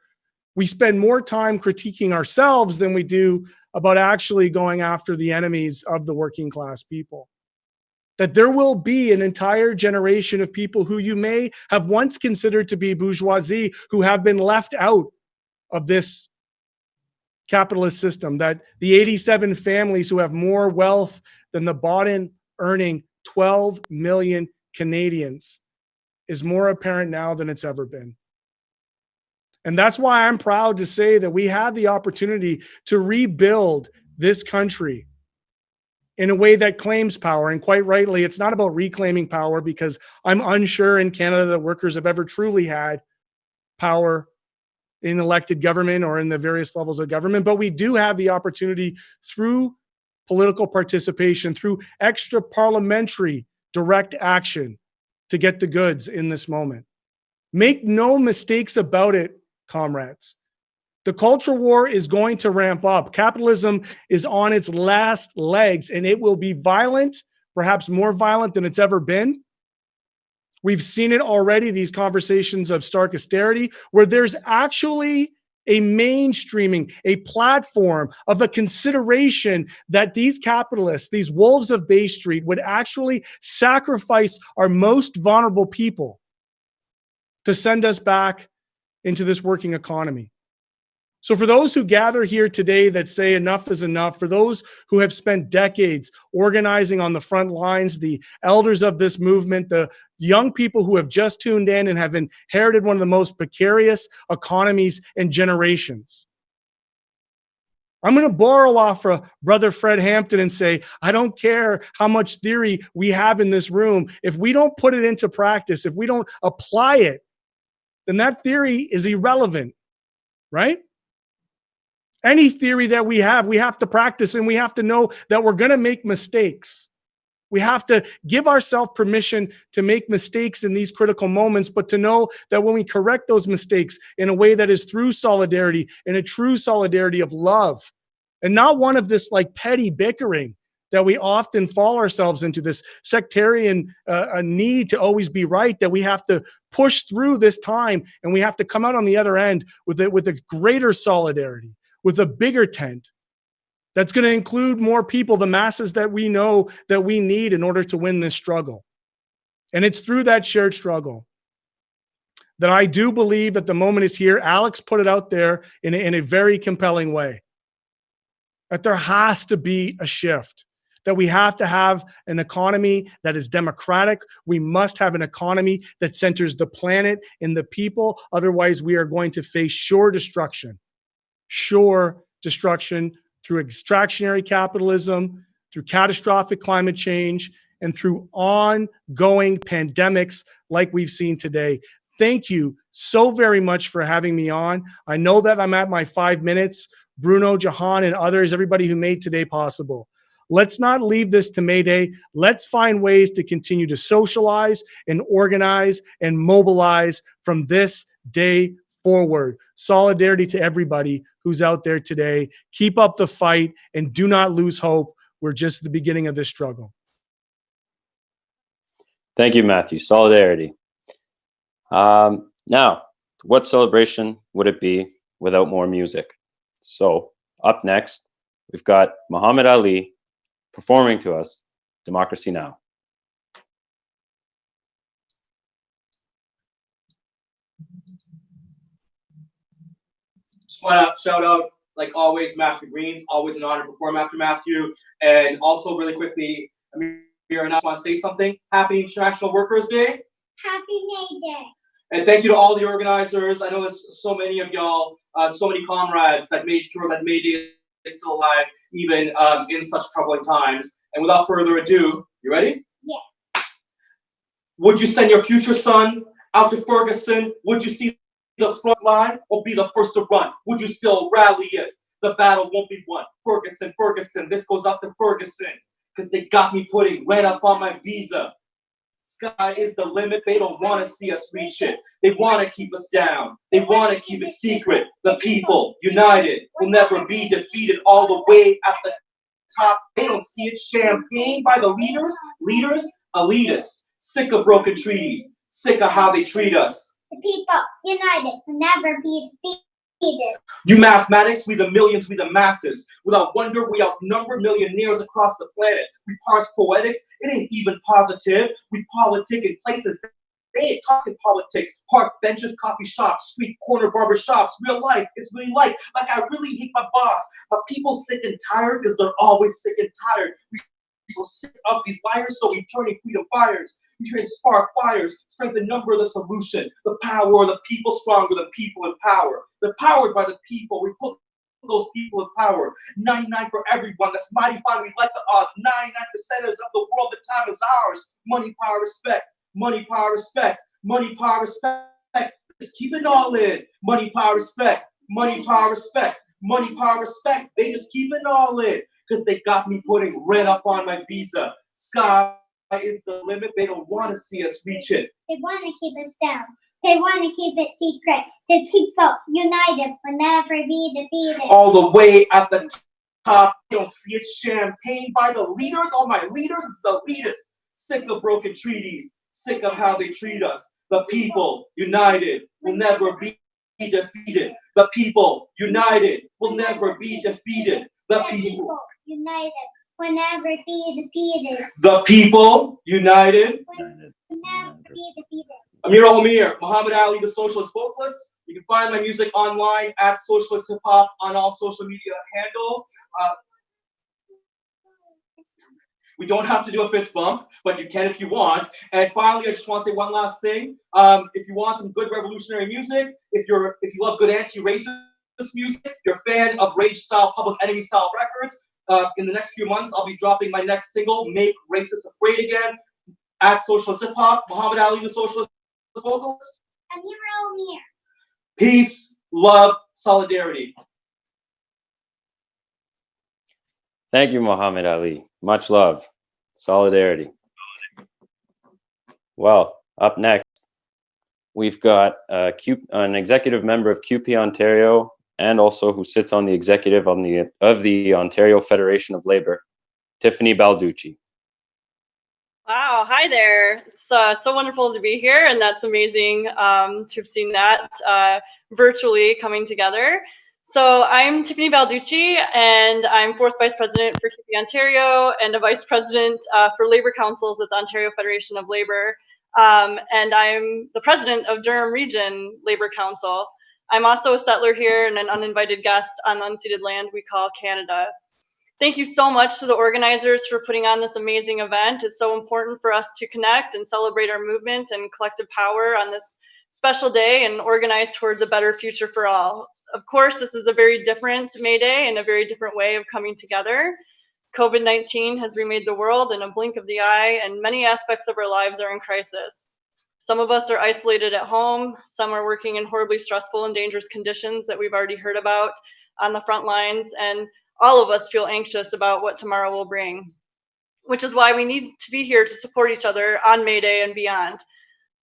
we spend more time critiquing ourselves than we do about actually going after the enemies of the working class people. That there will be an entire generation of people who you may have once considered to be bourgeoisie who have been left out of this capitalist system. That the 87 families who have more wealth than the bottom earning 12 million Canadians is more apparent now than it's ever been. And that's why I'm proud to say that we have the opportunity to rebuild this country in a way that claims power. And quite rightly, it's not about reclaiming power, because I'm unsure in Canada that workers have ever truly had power in elected government or in the various levels of government. But we do have the opportunity through political participation, through extra parliamentary direct action, to get the goods in this moment. Make no mistakes about it, comrades. The culture war is going to ramp up. Capitalism is on its last legs, and it will be violent, perhaps more violent than it's ever been. We've seen it already, these conversations of stark austerity, where there's actually a mainstreaming, a platform of a consideration that these capitalists, these wolves of Bay Street, would actually sacrifice our most vulnerable people to send us back into this working economy. So for those who gather here today that say enough is enough, for those who have spent decades organizing on the front lines, the elders of this movement, the young people who have just tuned in and have inherited one of the most precarious economies in generations, I'm going to borrow off of Brother Fred Hampton and say, I don't care how much theory we have in this room. If we don't put it into practice, if we don't apply it, then that theory is irrelevant, right? Any theory that we have to practice, and we have to know that we're going to make mistakes. We have to give ourselves permission to make mistakes in these critical moments, but to know that when we correct those mistakes in a way that is through solidarity, in a true solidarity of love, and not one of this like petty bickering that we often fall ourselves into, this sectarian a need to always be right, that we have to push through this time, and we have to come out on the other end with a greater solidarity, with a bigger tent that's going to include more people, the masses that we know that we need in order to win this struggle. And it's through that shared struggle that I do believe that the moment is here. Alex put it out there in a very compelling way, that there has to be a shift, that we have to have an economy that is democratic. We must have an economy that centers the planet and the people. Otherwise, we are going to face sure destruction through extractionary capitalism, through catastrophic climate change, and through ongoing pandemics like we've seen today. Thank you so very much for having me on. I know that I'm at my 5 minutes. Bruno, Jahan, and others, everybody who made today possible. Let's not leave this to May Day. Let's find ways to continue to socialize and organize and mobilize from this day forward. Solidarity to everybody who's out there today. Keep up the fight and do not lose hope. We're just at the beginning of this struggle. Thank you, Matthew. Solidarity. Now, what celebration would it be without more music? So up next, we've got Muhammad Ali performing to us Democracy Now! Just want to shout out, like always, Matthew Greens. Always an honor to perform after Matthew. And also, really quickly, Amir and I want to say something. Happy International Workers' Day. Happy May Day. And thank you to all the organizers. I know there's so many of y'all, so many comrades that made sure that May Day still alive, even in such troubling times. And without further ado, you ready? Yeah. Would you send your future son out to Ferguson? Would you see the front line or be the first to run? Would you still rally if the battle won't be won? Ferguson, Ferguson, this goes up to Ferguson, because they got me putting red up on my visa. Sky is the limit, they don't want to see us reach it. They want to keep us down, they want to keep it secret. The people, united, will never be defeated. All the way at the top, they don't see it. Champagne by the leaders, elitists. Sick of broken treaties, sick of how they treat us. The people, united, will never be defeated. You mathematics, we the millions, we the masses. Without wonder, we outnumber millionaires across the planet. We parse poetics, it ain't even positive. We politic in places, they ain't talking politics. Park benches, coffee shops, street corner barber shops. Real life, it's really like I really hate my boss. But people sick and tired because they're always sick and tired. We so sick of these liars, so we turning freedom fires. We turn spark fires, strength in number, the solution. The power of the people stronger than people in power. They're powered by the people. We put those people in power. 99 for everyone. That's mighty fine. We like the odds. 99% of the world. The time is ours. Money, power, respect. Money, power, respect. Money, power, respect. Just keep it all in. Money, power, respect. Money, power, respect. Money, power, respect. They just keep it all in. Because they got me putting red up on my visa. Sky is the limit. They don't want to see us reach it. They want to keep us down. They want to keep it secret. The people, united, will never be defeated. All the way at the top, they don't see it. Champagne by the leaders. All my leaders is elitists. Sick of broken treaties. Sick of how they treat us. The people, united, will never be defeated. The people, united, will never be defeated. The people, united, will never be defeated. The people, united, Will never be defeated. Amir Omir, Muhammad Ali, the Socialist Vocalist. You can find my music online at Socialist Hip Hop on all social media handles. We don't have to do a fist bump, but you can if you want. And finally, I just want to say one last thing. If you want some good revolutionary music, if you love good anti-racist music, you're a fan of rage-style, Public Enemy-style records, in the next few months, I'll be dropping my next single, Make Racists Afraid Again, at Socialist Hip Hop. Muhammad Ali, the Socialist Vocalist. Amir Omir. Peace, love, solidarity. Thank you, Muhammad Ali. Much love. Solidarity. Well, up next, we've got an executive member of QP Ontario and also who sits on the executive of the Ontario Federation of Labour, Tiffany Balducci. Wow, hi there. It's so wonderful to be here, and that's amazing to have seen that virtually coming together. So I'm Tiffany Balducci, and I'm 4th Vice President for QP Ontario and a Vice President for Labour Councils at the Ontario Federation of Labour. And I'm the President of Durham Region Labour Council. I'm also a settler here and an uninvited guest on the unceded land we call Canada. Thank you so much to the organizers for putting on this amazing event. It's so important for us to connect and celebrate our movement and collective power on this special day and organize towards a better future for all. Of course, this is a very different May Day and a very different way of coming together. COVID-19 has remade the world in a blink of the eye, and many aspects of our lives are in crisis. Some of us are isolated at home, some are working in horribly stressful and dangerous conditions that we've already heard about on the front lines, and all of us feel anxious about what tomorrow will bring, which is why we need to be here to support each other on May Day and beyond.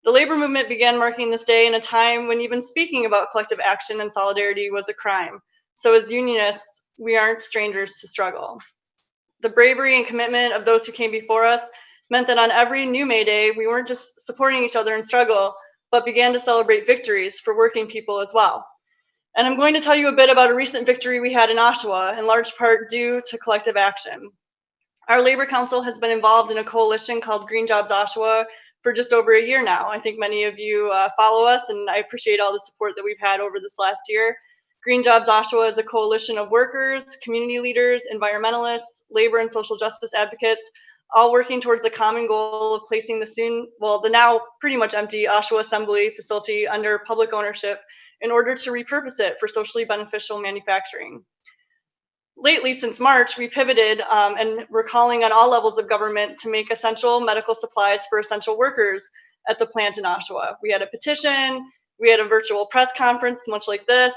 The labor movement began marking this day in a time when even speaking about collective action and solidarity was a crime. So as unionists, we aren't strangers to struggle. The bravery and commitment of those who came before us meant that on every new May Day, we weren't just supporting each other in struggle, but began to celebrate victories for working people as well. And I'm going to tell you a bit about a recent victory we had in Oshawa, in large part due to collective action. Our Labor Council has been involved in a coalition called Green Jobs Oshawa for just over a year now. I think many of you follow us, and I appreciate all the support that we've had over this last year. Green Jobs Oshawa is a coalition of workers, community leaders, environmentalists, labor and social justice advocates, all working towards the common goal of placing the now pretty much empty Oshawa Assembly facility under public ownership in order to repurpose it for socially beneficial manufacturing. Lately, since March, we pivoted and we're calling on all levels of government to make essential medical supplies for essential workers at the plant in Oshawa. We had a petition, we had a virtual press conference, much like this.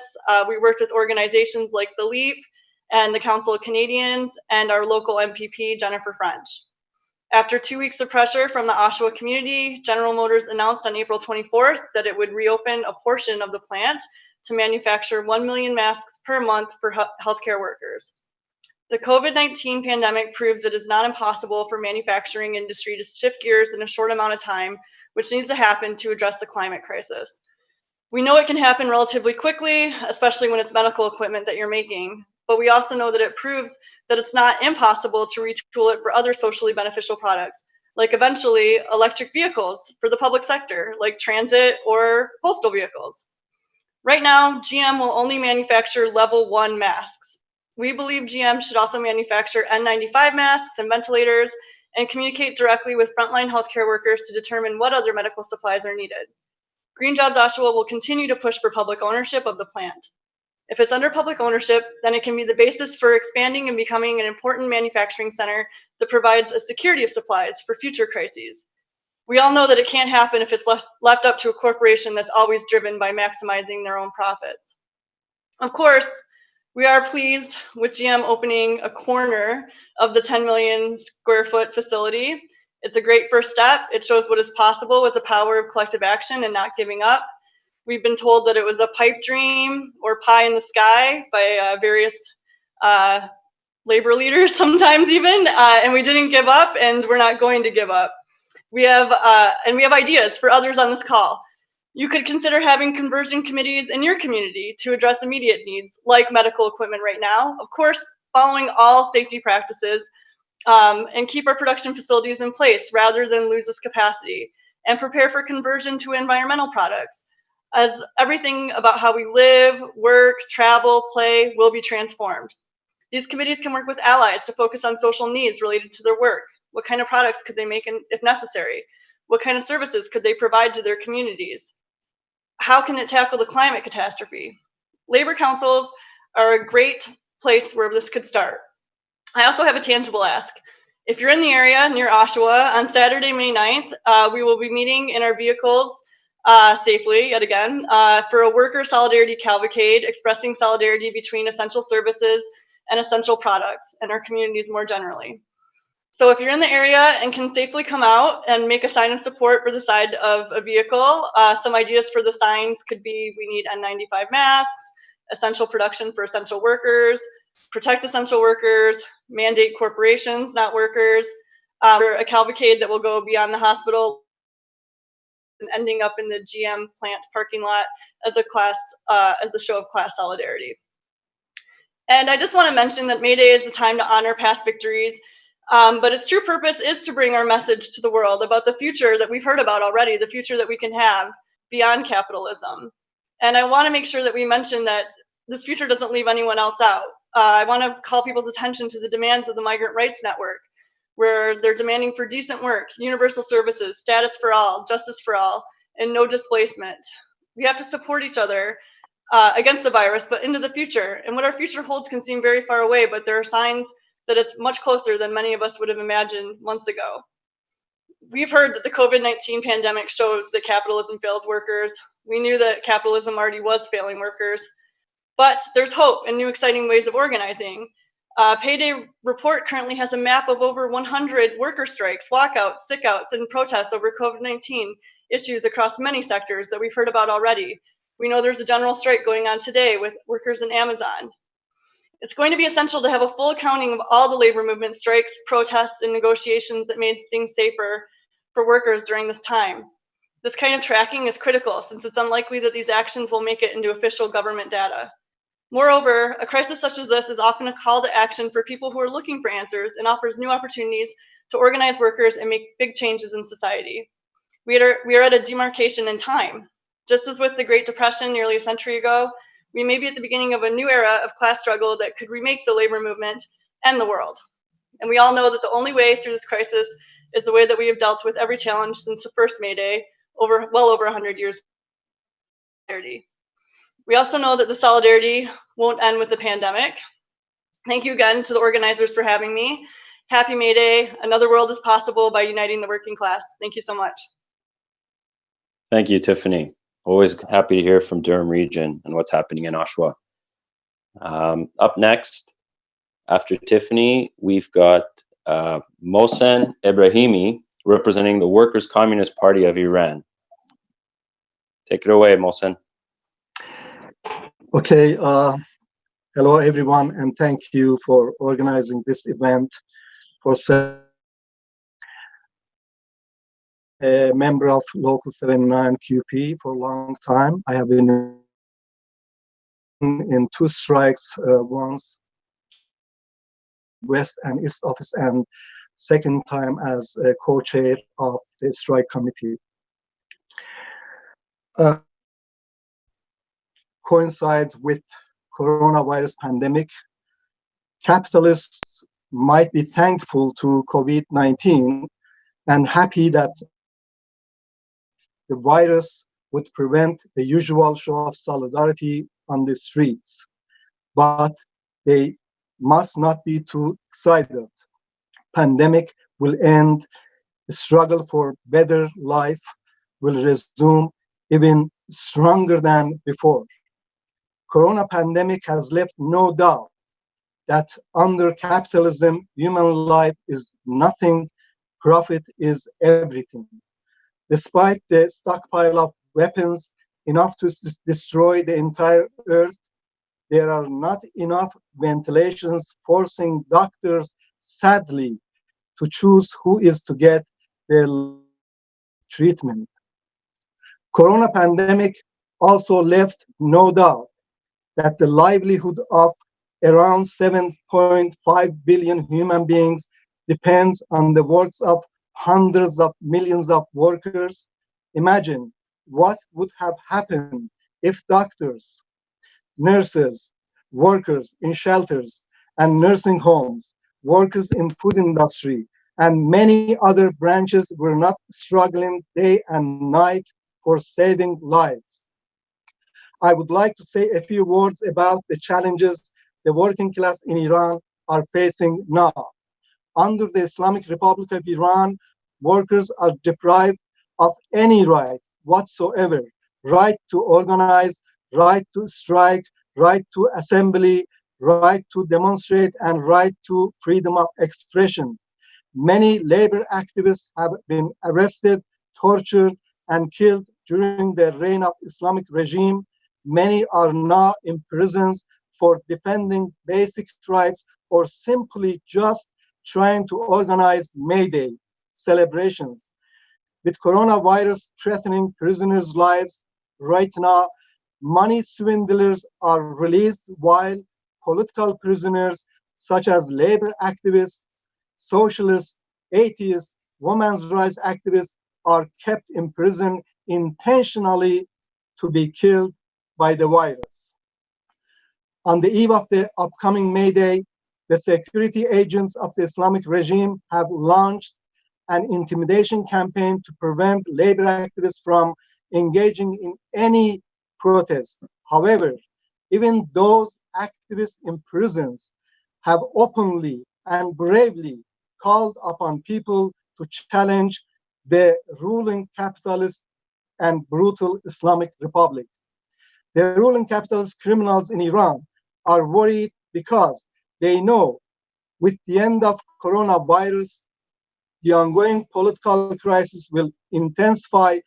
We worked with organizations like the LEAP and the Council of Canadians and our local MPP, Jennifer French. After 2 weeks of pressure from the Oshawa community, General Motors announced on April 24th that it would reopen a portion of the plant to manufacture 1 million masks per month for healthcare workers. The COVID-19 pandemic proves it is not impossible for manufacturing industry to shift gears in a short amount of time, which needs to happen to address the climate crisis. We know it can happen relatively quickly, especially when it's medical equipment that you're making, but we also know that it proves that it's not impossible to retool it for other socially beneficial products, like eventually electric vehicles for the public sector, like transit or postal vehicles. Right now, GM will only manufacture level 1 masks. We believe GM should also manufacture N95 masks and ventilators and communicate directly with frontline healthcare workers to determine what other medical supplies are needed. Green Jobs Oshawa will continue to push for public ownership of the plant. If it's under public ownership, then it can be the basis for expanding and becoming an important manufacturing center that provides a security of supplies for future crises. We all know that it can't happen if it's left up to a corporation that's always driven by maximizing their own profits. Of course, we are pleased with GM opening a corner of the 10 million square foot facility. It's a great first step. It shows what is possible with the power of collective action and not giving up. We've been told that it was a pipe dream or pie in the sky by various labor leaders sometimes even, and we didn't give up and we're not going to give up. We have ideas for others on this call. You could consider having conversion committees in your community to address immediate needs like medical equipment right now, of course, following all safety practices, and keep our production facilities in place rather than lose this capacity, and prepare for conversion to environmental products, as everything about how we live, work, travel, play will be transformed. These committees can work with allies to focus on social needs related to their work. What kind of products could they make if necessary? What kind of services could they provide to their communities? How can it tackle the climate catastrophe? Labor councils are a great place where this could start. I also have a tangible ask. If you're in the area near Oshawa on Saturday, May 9th, we will be meeting in our vehicles safely, yet again, for a worker solidarity cavalcade expressing solidarity between essential services and essential products and our communities more generally. So if you're in the area and can safely come out and make a sign of support for the side of a vehicle, some ideas for the signs could be: we need N95 masks, essential production for essential workers, protect essential workers, mandate corporations, not workers, a cavalcade that will go beyond the hospital and ending up in the GM plant parking lot as a show of class solidarity. And I just want to mention that May Day is a time to honor past victories, but its true purpose is to bring our message to the world about the future that we've heard about already, the future that we can have beyond capitalism. And I want to make sure that we mention that this future doesn't leave anyone else out. I want to call people's attention to the demands of the Migrant Rights Network, where they're demanding for decent work, universal services, status for all, justice for all, and no displacement. We have to support each other against the virus, but into the future. And what our future holds can seem very far away, but there are signs that it's much closer than many of us would have imagined months ago. We've heard that the COVID-19 pandemic shows that capitalism fails workers. We knew that capitalism already was failing workers, but there's hope and new exciting ways of organizing. Payday Report currently has a map of over 100 worker strikes, walkouts, sickouts, and protests over COVID-19 issues across many sectors that we've heard about already. We know there's a general strike going on today with workers in Amazon. It's going to be essential to have a full accounting of all the labor movement strikes, protests, and negotiations that made things safer for workers during this time. This kind of tracking is critical since it's unlikely that these actions will make it into official government data. Moreover, a crisis such as this is often a call to action for people who are looking for answers and offers new opportunities to organize workers and make big changes in society. We are at a demarcation in time. Just as with the Great Depression nearly a century ago, we may be at the beginning of a new era of class struggle that could remake the labor movement and the world. And we all know that the only way through this crisis is the way that we have dealt with every challenge since the first May Day, well over 100 years. We also know that the solidarity won't end with the pandemic. Thank you again to the organizers for having me. Happy May Day. Another world is possible by uniting the working class. Thank you so much. Thank you, Tiffany. Always happy to hear from Durham Region and what's happening in Oshawa. Up next, after Tiffany, we've got Mohsen Ebrahimi, representing the Workers' Communist Party of Iran. Take it away, Mohsen. Okay, hello everyone, and thank you for organizing this event. For a member of Local 79 QP for a long time, I have been in two strikes, once West and East Office, and second time as a co-chair of the strike committee. Coincides with coronavirus pandemic. Capitalists might be thankful to COVID-19 and happy that the virus would prevent the usual show of solidarity on the streets, but they must not be too excited. Pandemic will end, the struggle for better life will resume even stronger than before. Corona pandemic has left no doubt that under capitalism, human life is nothing, profit is everything. Despite the stockpile of weapons enough to destroy the entire earth, there are not enough ventilations, forcing doctors, sadly, to choose who is to get their treatment. Corona pandemic also left no doubt that the livelihood of around 7.5 billion human beings depends on the works of hundreds of millions of workers. Imagine what would have happened if doctors, nurses, workers in shelters and nursing homes, workers in food industry, and many other branches were not struggling day and night for saving lives. I would like to say a few words about the challenges the working class in Iran are facing now. Under the Islamic Republic of Iran, workers are deprived of any right whatsoever: right to organize, right to strike, right to assembly, right to demonstrate, and right to freedom of expression. Many labor activists have been arrested, tortured, and killed during the reign of Islamic regime. Many are now in prisons for defending basic rights or simply just trying to organize May Day celebrations. With coronavirus threatening prisoners' lives right now, money swindlers are released while political prisoners such as labor activists, socialists, atheists, women's rights activists are kept in prison intentionally to be killed by the virus. On the eve of the upcoming May Day, the security agents of the Islamic regime have launched an intimidation campaign to prevent labor activists from engaging in any protest. However, even those activists in prisons have openly and bravely called upon people to challenge the ruling capitalist and brutal Islamic Republic. The ruling capitalist criminals in Iran are worried because they know with the end of coronavirus, the ongoing political crisis will intensify.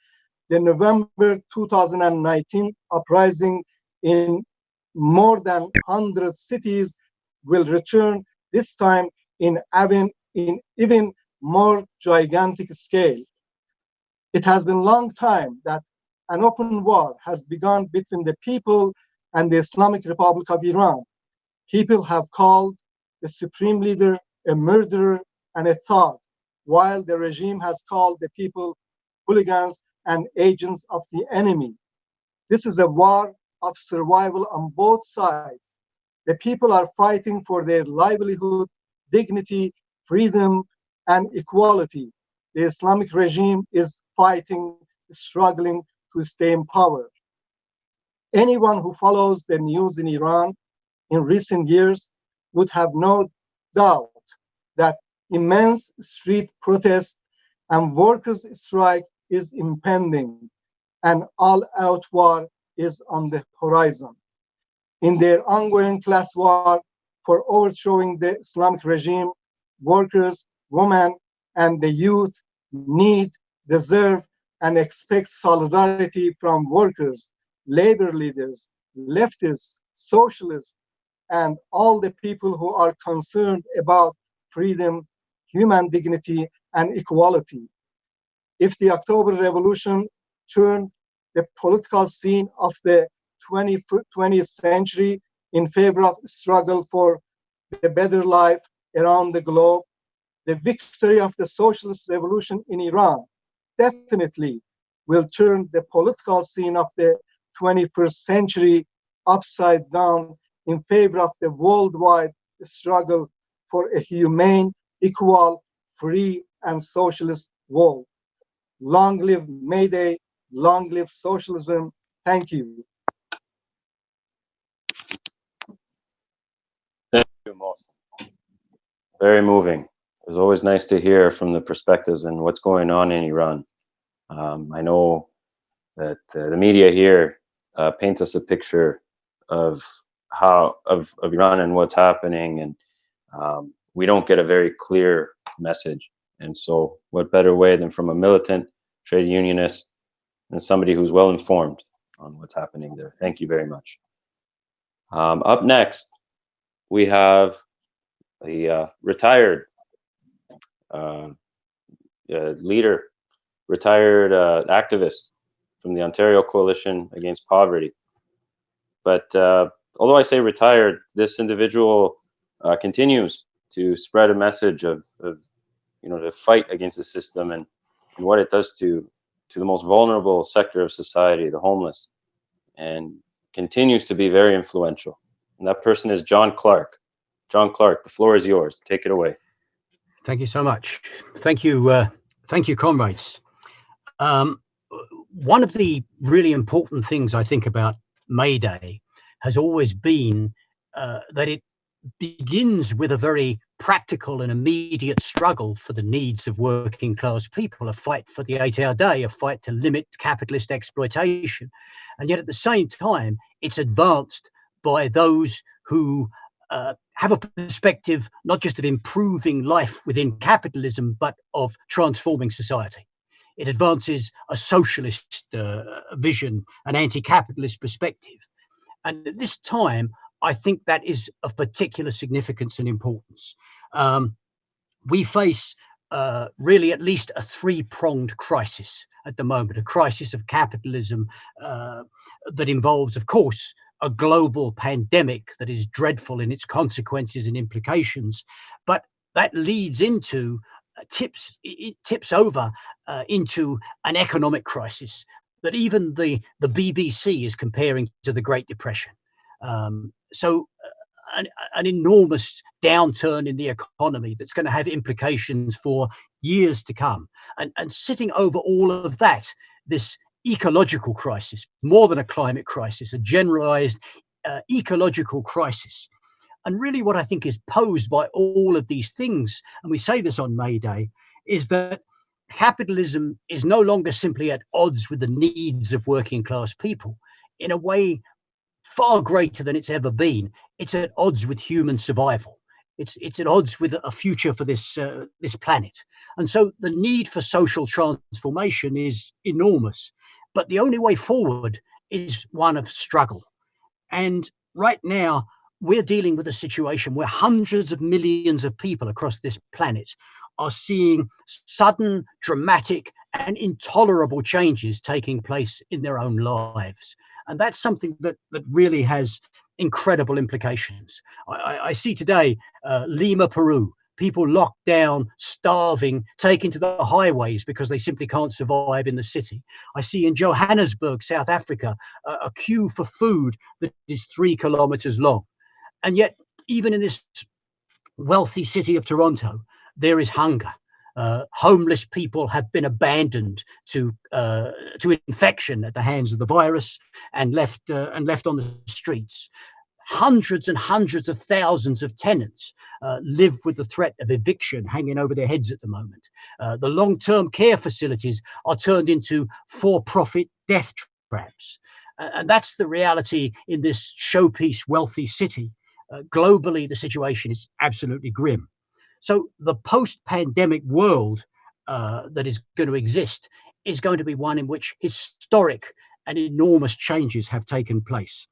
The November 2019 uprising in more than 100 cities will return, this time in even more gigantic scale. It has been a long time that an open war has begun between the people and the Islamic Republic of Iran. People have called the supreme leader a murderer and a thug, while the regime has called the people hooligans and agents of the enemy. This is a war of survival on both sides. The people are fighting for their livelihood, dignity, freedom, and equality. The Islamic regime is fighting, struggling to stay in power. Anyone who follows the news in Iran in recent years would have no doubt that immense street protest and workers' strike is impending. An all-out war is on the horizon. In their ongoing class war for overthrowing the Islamic regime, workers, women, and the youth need, deserve, and expect solidarity from workers, labor leaders, leftists, socialists, and all the people who are concerned about freedom, human dignity, and equality. If the October Revolution turned the political scene of the 20th century in favor of struggle for a better life around the globe, the victory of the socialist revolution in Iran definitely will turn the political scene of the 21st century upside down in favor of the worldwide struggle for a humane, equal, free, and socialist world. Long live May Day, long live socialism. Thank you. Thank you, Mohsen. Very moving. It was always nice to hear from the perspectives and what's going on in Iran. I know that the media here paints us a picture of Iran and what's happening, and we don't get a very clear message. And so, what better way than from a militant trade unionist and somebody who's well informed on what's happening there? Thank you very much. Up next, we have a retired leader, retired activist from the Ontario Coalition Against Poverty. But although I say retired, this individual continues to spread a message of the fight against the system and what it does to the most vulnerable sector of society, the homeless, and continues to be very influential. And that person is John Clark. John Clark, the floor is yours. Take it away. Thank you so much. Thank you, comrades. One of the really important things I think about May Day has always been that it begins with a very practical and immediate struggle for the needs of working class people, a fight for the 8-hour day, a fight to limit capitalist exploitation. And yet at the same time, it's advanced by those who have a perspective not just of improving life within capitalism, but of transforming society. It advances a socialist vision, an anti-capitalist perspective. And at this time, I think that is of particular significance and importance. We face really at least a three-pronged crisis at the moment, a crisis of capitalism that involves, of course, a global pandemic that is dreadful in its consequences and implications, but that leads into tips over into an economic crisis that even the BBC is comparing to the Great Depression. So an enormous downturn in the economy that's going to have implications for years to come. And sitting over all of that, this ecological crisis, more than a climate crisis, a generalized ecological crisis. And really what I think is posed by all of these things, and we say this on May Day, is that capitalism is no longer simply at odds with the needs of working class people. In a way far greater than it's ever been, it's at odds with human survival. It's at odds with a future for this planet. And so the need for social transformation is enormous. But the only way forward is one of struggle. And right now, we're dealing with a situation where hundreds of millions of people across this planet are seeing sudden, dramatic, and intolerable changes taking place in their own lives. And that's something that really has incredible implications. I see today Lima, Peru, people locked down, starving, taken to the highways because they simply can't survive in the city. I see in Johannesburg, South Africa, a queue for food that is 3 kilometers long. And yet, even in this wealthy city of Toronto, there is hunger. Homeless people have been abandoned to infection at the hands of the virus and left on the streets. hundreds and hundreds of thousands of tenants live with the threat of eviction hanging over their heads at the moment. The long-term care facilities are turned into for-profit death traps. And that's the reality in this showpiece wealthy city. Globally, the situation is absolutely grim. So the post-pandemic world that is going to exist is going to be one in which historic and enormous changes have taken place.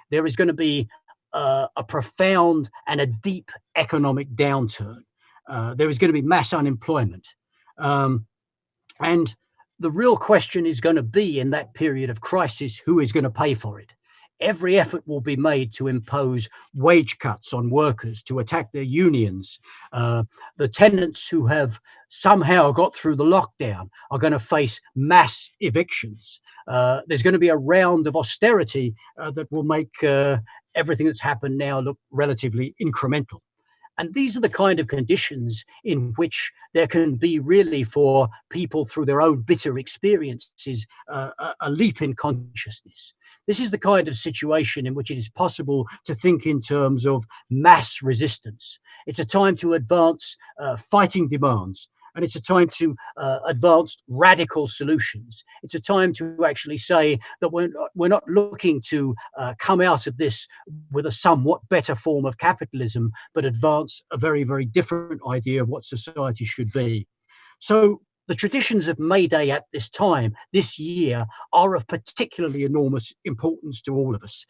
There is going to be a profound and a deep economic downturn. There is going to be mass unemployment. And the real question is going to be, in that period of crisis, who is going to pay for it? Every effort will be made to impose wage cuts on workers, to attack their unions. The tenants who have somehow got through the lockdown are going to face mass evictions. There's going to be a round of austerity that will make everything that's happened now look relatively incremental. And these are the kind of conditions in which there can be really, for people through their own bitter experiences, a leap in consciousness. This is the kind of situation in which it is possible to think in terms of mass resistance. It's a time to advance fighting demands. And it's a time to advance radical solutions. It's a time to actually say that we're not looking to come out of this with a somewhat better form of capitalism, but advance a very, very different idea of what society should be. So the traditions of May Day at this time, this year, are of particularly enormous importance to all of us.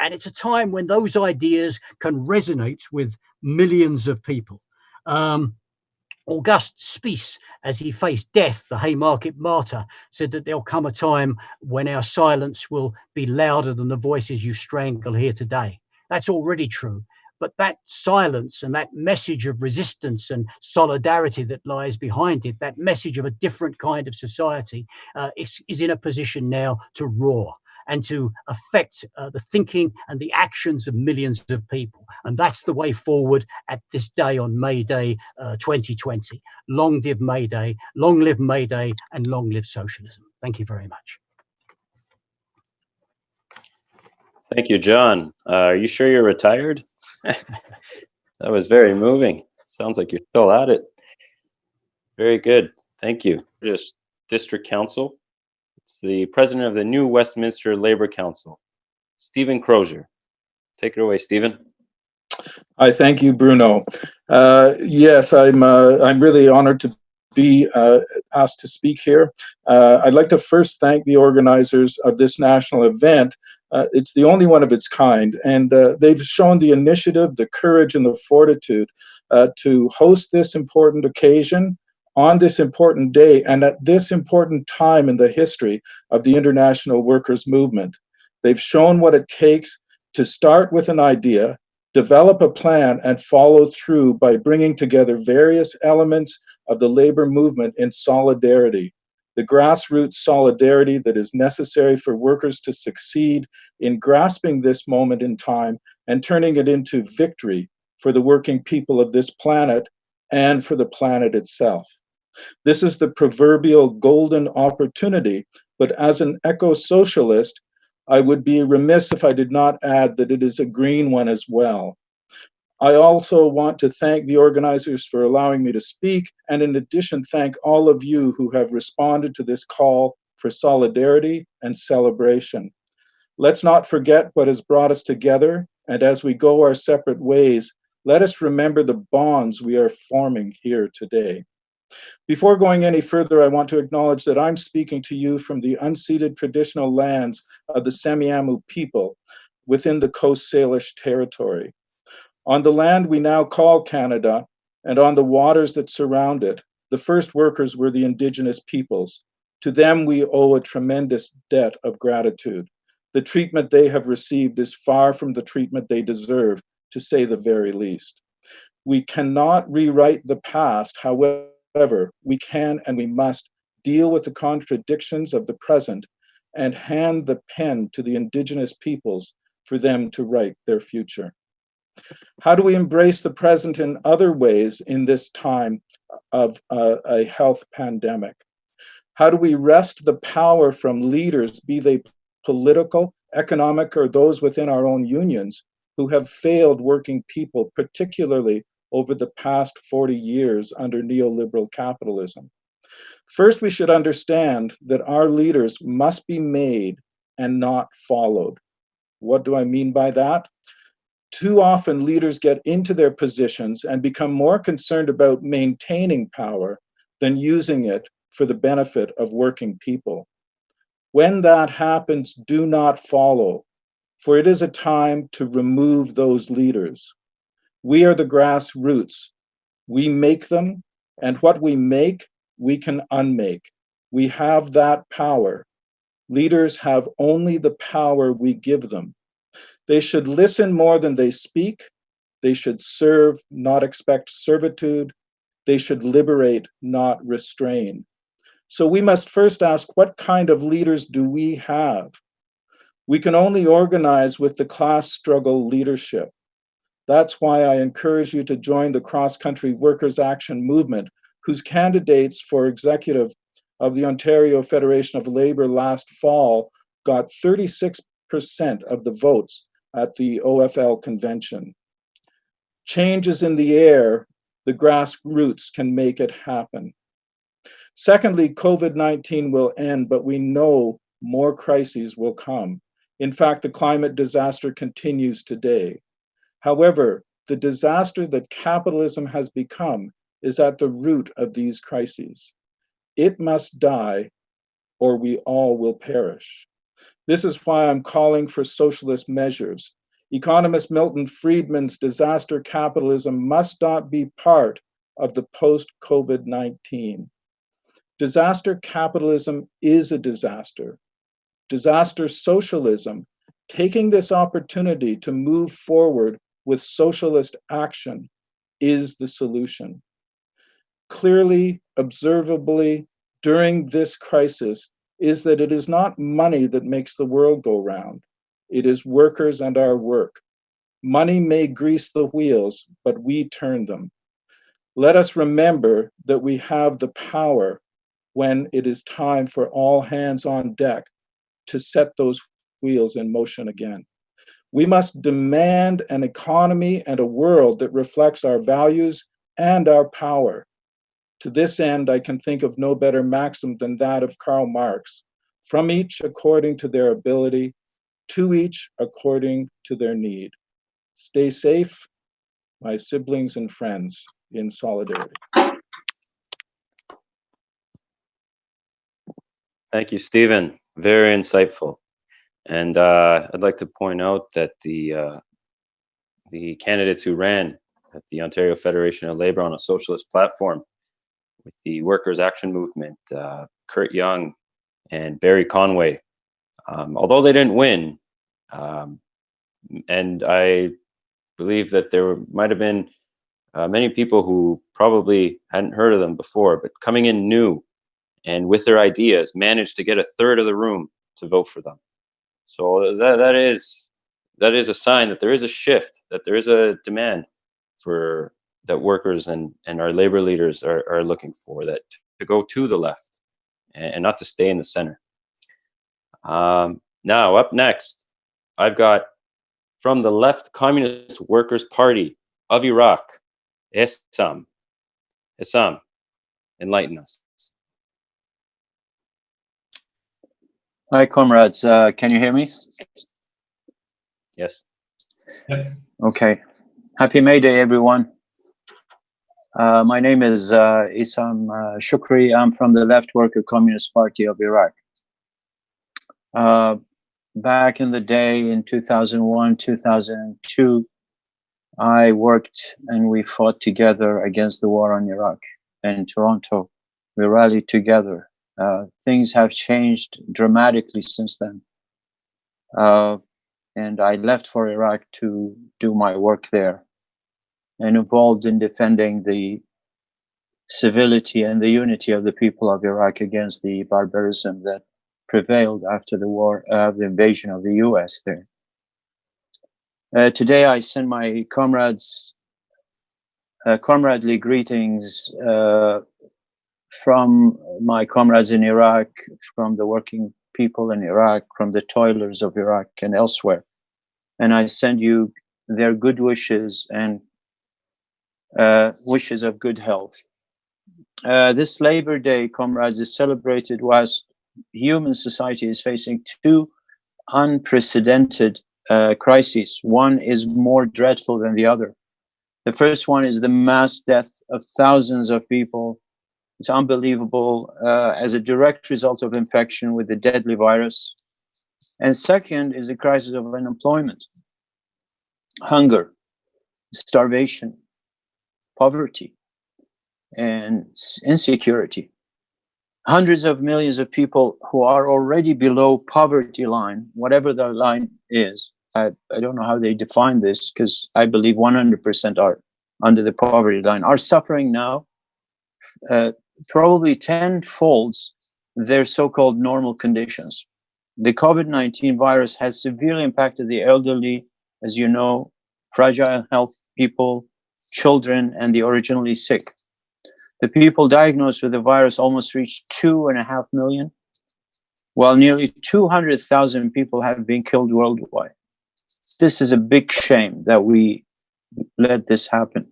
And it's a time when those ideas can resonate with millions of people. Auguste Spies, as he faced death, the Haymarket martyr, said that there'll come a time when our silence will be louder than the voices you strangle here today. That's already true. But that silence and that message of resistance and solidarity that lies behind it, that message of a different kind of society, is in a position now to roar and to affect the thinking and the actions of millions of people. And that's the way forward at this day on May Day 2020. Long live May Day, and long live socialism. Thank you very much. Thank you, John. Are you sure you're retired? That was very moving. Sounds like you're still at it. Very good. Thank you. Just District Council. It's the president of the new Westminster Labour Council, Stephen Crozier. Take it away, Stephen. Hi, thank you, Bruno. Yes, I'm really honored to be asked to speak here. I'd like to first thank the organizers of this national event. It's the only one of its kind, and they've shown the initiative, the courage, and the fortitude to host this important occasion on this important day and at this important time in the history of the international workers' movement. They've shown what it takes to start with an idea, develop a plan, and follow through by bringing together various elements of the labor movement in solidarity. The grassroots solidarity that is necessary for workers to succeed in grasping this moment in time and turning it into victory for the working people of this planet and for the planet itself. This is the proverbial golden opportunity, but as an eco-socialist, I would be remiss if I did not add that it is a green one as well. I also want to thank the organizers for allowing me to speak, and in addition, thank all of you who have responded to this call for solidarity and celebration. Let's not forget what has brought us together, and as we go our separate ways, let us remember the bonds we are forming here today. Before going any further, I want to acknowledge that I'm speaking to you from the unceded traditional lands of the Semiahmoo people within the Coast Salish territory. On the land we now call Canada, and on the waters that surround it, the first workers were the Indigenous peoples. To them we owe a tremendous debt of gratitude. The treatment they have received is far from the treatment they deserve, to say the very least. We cannot rewrite the past, however, we can and we must deal with the contradictions of the present and hand the pen to the Indigenous peoples for them to write their future. How do we embrace the present in other ways in this time of a health pandemic? How do we wrest the power from leaders, be they political, economic, or those within our own unions, who have failed working people, particularly over the past 40 years under neoliberal capitalism. First, we should understand that our leaders must be made and not followed. What do I mean by that? Too often, leaders get into their positions and become more concerned about maintaining power than using it for the benefit of working people. When that happens, do not follow, for it is a time to remove those leaders. We are the grassroots. We make them, and what we make, we can unmake. We have that power. Leaders have only the power we give them. They should listen more than they speak. They should serve, not expect servitude. They should liberate, not restrain. So we must first ask, what kind of leaders do we have? We can only organize with the class struggle leadership. That's why I encourage you to join the cross-country Workers' Action Movement, whose candidates for executive of the Ontario Federation of Labour last fall got 36% of the votes at the OFL convention. Change is in the air. The grassroots can make it happen. Secondly, COVID-19 will end, but we know more crises will come. In fact, the climate disaster continues today. However, the disaster that capitalism has become is at the root of these crises. It must die, or we all will perish. This is why I'm calling for socialist measures. Economist Milton Friedman's disaster capitalism must not be part of the post-COVID-19. Disaster capitalism is a disaster. Disaster socialism, taking this opportunity to move forward with socialist action, is the solution. Clearly, observably, during this crisis, is that it is not money that makes the world go round. It is workers and our work. Money may grease the wheels, but we turn them. Let us remember that we have the power when it is time for all hands on deck to set those wheels in motion again. We must demand an economy and a world that reflects our values and our power. To this end, I can think of no better maxim than that of Karl Marx: from each according to their ability, to each according to their need. Stay safe, my siblings and friends, in solidarity. Thank you, Stephen. Very insightful. And I'd like to point out that the candidates who ran at the Ontario Federation of Labour on a socialist platform with the Workers' Action Movement, Kurt Young and Barry Conway, although they didn't win, and I believe that there might have been many people who probably hadn't heard of them before, but coming in new and with their ideas managed to get a third of the room to vote for them. So that is a sign that there is a shift, that there is a demand for that workers and our labor leaders are looking for, that to go to the left and not to stay in the center. Now, up next, I've got from the Left Communist Workers' Party of Iraq, Essam. Essam, enlighten us. Hi, comrades. Can you hear me? Yes. Okay. Happy May Day, everyone. My name is Essam Shukri. I'm from the Left Worker Communist Party of Iraq. Back in the day in 2001, 2002, I worked and we fought together against the war on Iraq. In Toronto, we rallied together. Things have changed dramatically since then. And I left for Iraq to do my work there, and involved in defending the civility and the unity of the people of Iraq against the barbarism that prevailed after the war, the invasion of the US there. Today I send my comrades comradely greetings from my comrades in Iraq, from the working people in Iraq, from the toilers of Iraq and elsewhere. And I send you their good wishes and wishes of good health. This Labor Day, comrades, is celebrated whilst human society is facing two unprecedented crises. One is more dreadful than the other. The first one is the mass death of thousands of people. It's unbelievable as a direct result of infection with the deadly virus. And second is the crisis of unemployment, hunger, starvation, poverty, and insecurity. Hundreds of millions of people who are already below poverty line, whatever the line is. I don't know how they define this, because I believe 100% are under the poverty line, are suffering now probably tenfolds their so-called normal conditions. The COVID-19 virus has severely impacted the elderly, as you know, fragile health people, children, and the originally sick. The people diagnosed with the virus almost reached 2.5 million, while nearly 200,000 people have been killed worldwide. This is a big shame that we let this happen.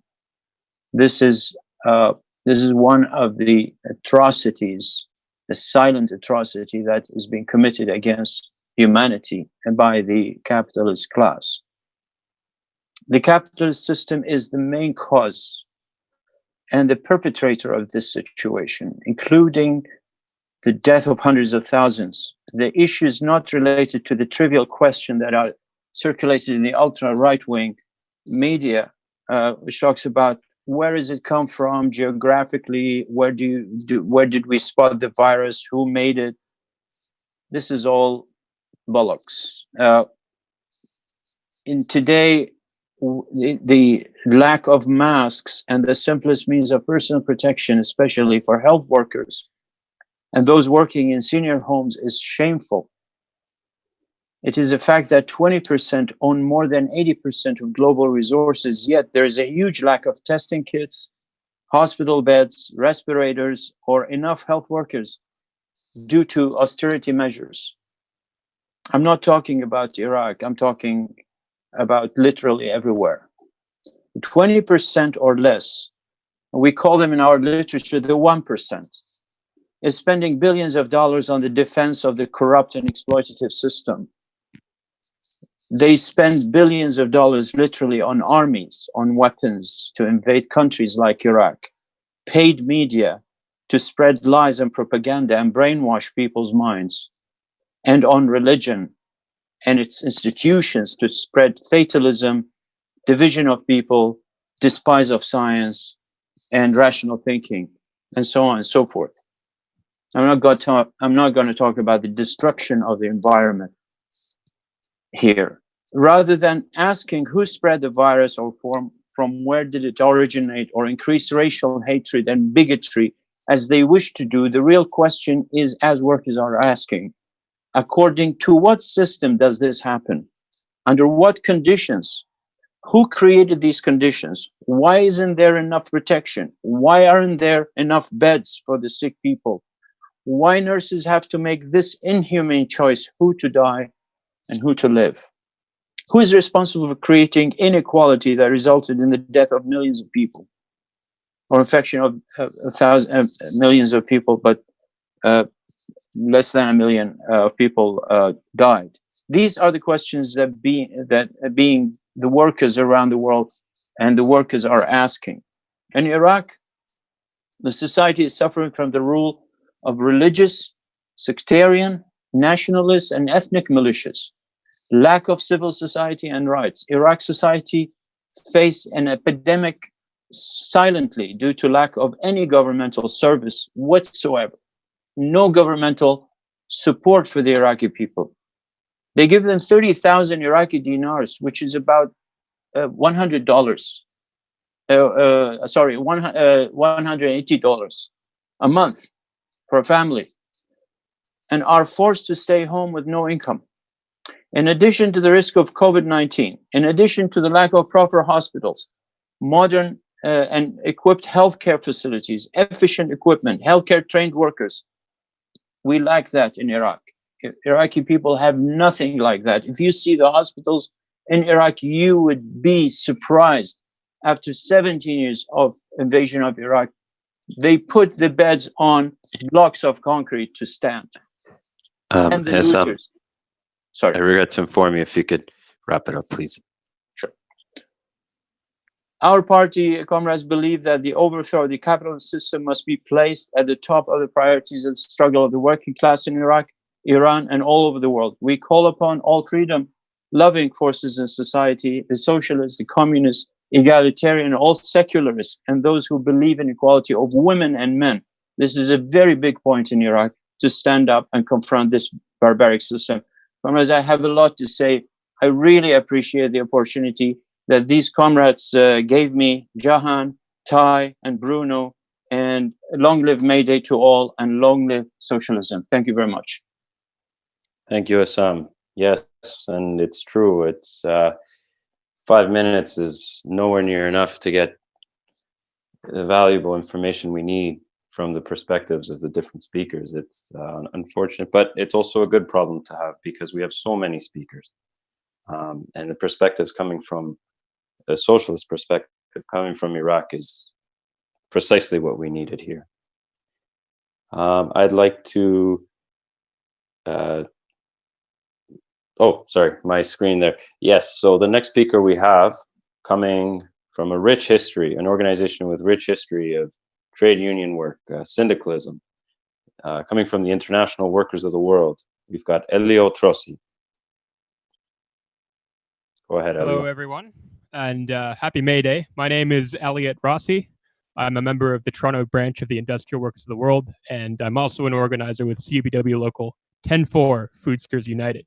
This is one of the atrocities, the silent atrocity that is being committed against humanity and by the capitalist class. The capitalist system is the main cause and the perpetrator of this situation, including the death of hundreds of thousands. The issue is not related to the trivial question that are circulated in the ultra right-wing media, which talks about where does it come from geographically, where did we spot the virus, who made it? This is all bollocks. In today, the lack of masks and the simplest means of personal protection, especially for health workers and those working in senior homes, is shameful. It is a fact that 20% own more than 80% of global resources, yet there is a huge lack of testing kits, hospital beds, respirators, or enough health workers due to austerity measures. I'm not talking about Iraq, I'm talking about literally everywhere. 20% or less, we call them in our literature the 1%, is spending billions of dollars on the defense of the corrupt and exploitative system. They spend billions of dollars literally on armies, on weapons to invade countries like Iraq, paid media to spread lies and propaganda and brainwash people's minds, and on religion and its institutions to spread fatalism, division of people, despise of science and rational thinking, and so on and so forth. I'm not going to talk about the destruction of the environment here. Rather than asking who spread the virus or from where did it originate, or increase racial hatred and bigotry as they wish to do, the real question is, as workers are asking, according to what system does this happen? Under what conditions? Who created these conditions? Why isn't there enough protection? Why aren't there enough beds for the sick people? Why nurses have to make this inhumane choice, who to die and who to live? Who is responsible for creating inequality that resulted in the death of millions of people, or infection of millions of people, but less than 1 million people died? These are the questions that being the workers around the world and the workers are asking. In Iraq, the society is suffering from the rule of religious, sectarian, nationalist, and ethnic militias, lack of civil society and rights. Iraq society face an epidemic silently due to lack of any governmental service whatsoever. No governmental support for the Iraqi people. They give them 30,000 Iraqi dinars, which is about $180 a month for a family, and are forced to stay home with no income. In addition to the risk of COVID-19, in addition to the lack of proper hospitals, modern and equipped healthcare facilities, efficient equipment, healthcare trained workers, we lack that in Iraq. Iraqi people have nothing like that. If you see the hospitals in Iraq, you would be surprised. After 17 years of invasion of Iraq, they put the beds on blocks of concrete to stand. And the looters. Sorry. I regret to inform you, if you could wrap it up, please. Sure. Our party, comrades, believe that the overthrow of the capitalist system must be placed at the top of the priorities of the struggle of the working class in Iraq, Iran, and all over the world. We call upon all freedom-loving forces in society, the socialists, the communists, egalitarian, all secularists, and those who believe in equality of women and men. This is a very big point in Iraq, to stand up and confront this barbaric system. Comrades, I have a lot to say. I really appreciate the opportunity that these comrades gave me, Jahan, Tai, and Bruno, and long live May Day to all, and long live socialism. Thank you very much. Thank you, Assam. Yes, and it's true. It's 5 minutes is nowhere near enough to get the valuable information we need from the perspectives of the different speakers. It's unfortunate, but it's also a good problem to have, because we have so many speakers. And the perspectives coming from a socialist perspective, coming from Iraq, is precisely what we needed here. I'd like to, oh, sorry, my screen there. Yes, so the next speaker we have, coming from a rich history, an organization with rich history of trade union work, syndicalism, coming from the International Workers of the World. We've got Elio Trossi. Go ahead, Elio. Hello, everyone, and happy May Day. My name is Elliot Rossi. I'm a member of the Toronto branch of the Industrial Workers of the World, and I'm also an organizer with CUBW Local 10-4 Foodsters United.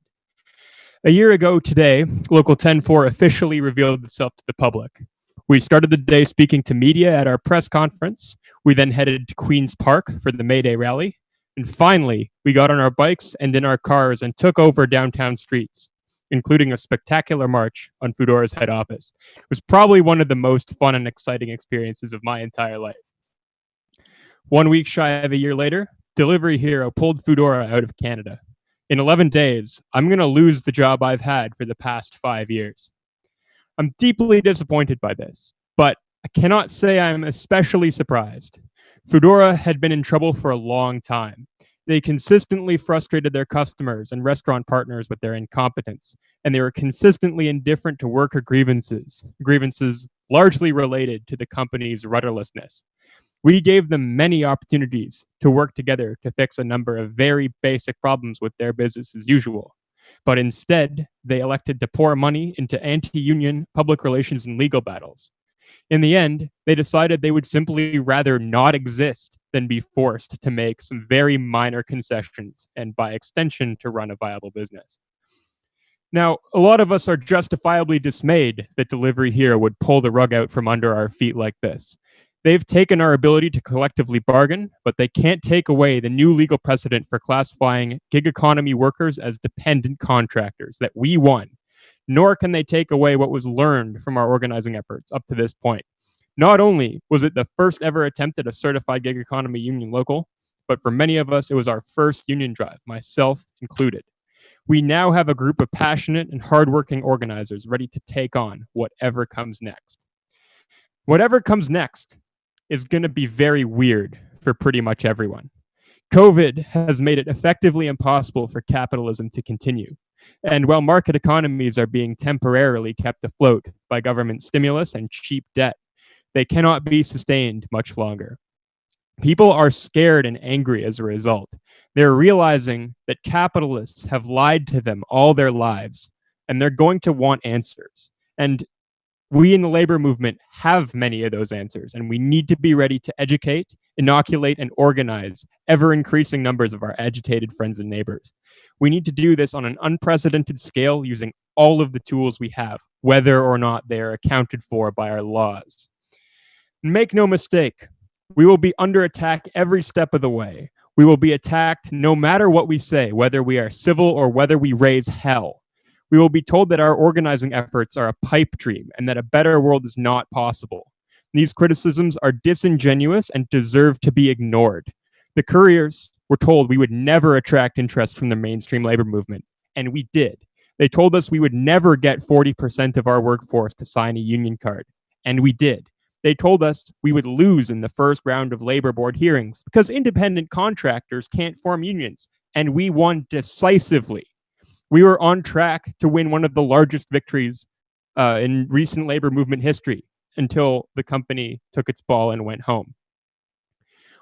A year ago today, Local 10-4 officially revealed itself to the public. We started the day speaking to media at our press conference. We then headed to Queen's Park for the May Day rally. And finally, we got on our bikes and in our cars and took over downtown streets, including a spectacular march on Foodora's head office. It was probably one of the most fun and exciting experiences of my entire life. 1 week shy of a year later, Delivery Hero pulled Foodora out of Canada. In 11 days, I'm going to lose the job I've had for the past 5 years. I'm deeply disappointed by this, but I cannot say I'm especially surprised. Foodora had been in trouble for a long time. They consistently frustrated their customers and restaurant partners with their incompetence, and they were consistently indifferent to worker grievances largely related to the company's rudderlessness. We gave them many opportunities to work together to fix a number of very basic problems with their business as usual. But instead, they elected to pour money into anti-union public relations and legal battles. In the end, they decided they would simply rather not exist than be forced to make some very minor concessions and, by extension, to run a viable business. Now, a lot of us are justifiably dismayed that Delivery Hero would pull the rug out from under our feet like this. They've taken our ability to collectively bargain, but they can't take away the new legal precedent for classifying gig economy workers as dependent contractors that we won. Nor can they take away what was learned from our organizing efforts up to this point. Not only was it the first ever attempt at a certified gig economy union local, but for many of us, it was our first union drive, myself included. We now have a group of passionate and hardworking organizers ready to take on whatever comes next. Whatever comes next is going to be very weird for pretty much everyone. COVID has made it effectively impossible for capitalism to continue. And while market economies are being temporarily kept afloat by government stimulus and cheap debt, they cannot be sustained much longer. People are scared and angry as a result. They're realizing that capitalists have lied to them all their lives, and they're going to want answers. And we in the labor movement have many of those answers, and we need to be ready to educate, inoculate, and organize ever-increasing numbers of our agitated friends and neighbors. We need to do this on an unprecedented scale using all of the tools we have, whether or not they are accounted for by our laws. Make no mistake, we will be under attack every step of the way. We will be attacked no matter what we say, whether we are civil or whether we raise hell. We will be told that our organizing efforts are a pipe dream and that a better world is not possible. These criticisms are disingenuous and deserve to be ignored. The couriers were told we would never attract interest from the mainstream labor movement, and we did. They told us we would never get 40% of our workforce to sign a union card, and we did. They told us we would lose in the first round of labor board hearings because independent contractors can't form unions, and we won decisively. We were on track to win one of the largest victories in recent labor movement history until the company took its ball and went home.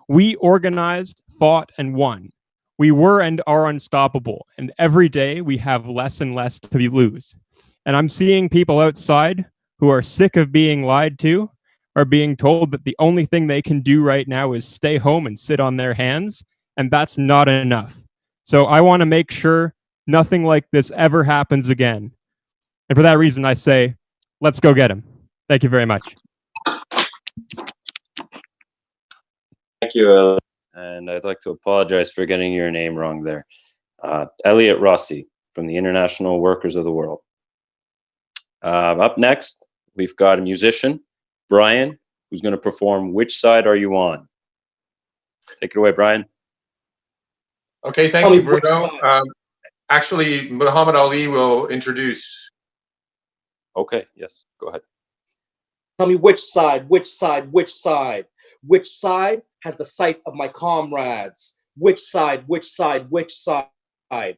We organized, fought, and won. We were and are unstoppable, and every day we have less and less to lose. And I'm seeing people outside who are sick of being lied to, are being told that the only thing they can do right now is stay home and sit on their hands, and that's not enough. So I want to make sure nothing like this ever happens again. And for that reason, I say, let's go get him. Thank you very much. Thank you, and I'd like to apologize for getting your name wrong there. Elliot Rossi from the International Workers of the World. Up next, we've got a musician, Brian, who's going to perform Which Side Are You On? Take it away, Brian. Okay, thank you, Bruno. Actually, Muhammad Ali will introduce. Okay, yes, go ahead. Tell me which side, which side, which side? Which side has the sight of my comrades? Which side, which side, which side?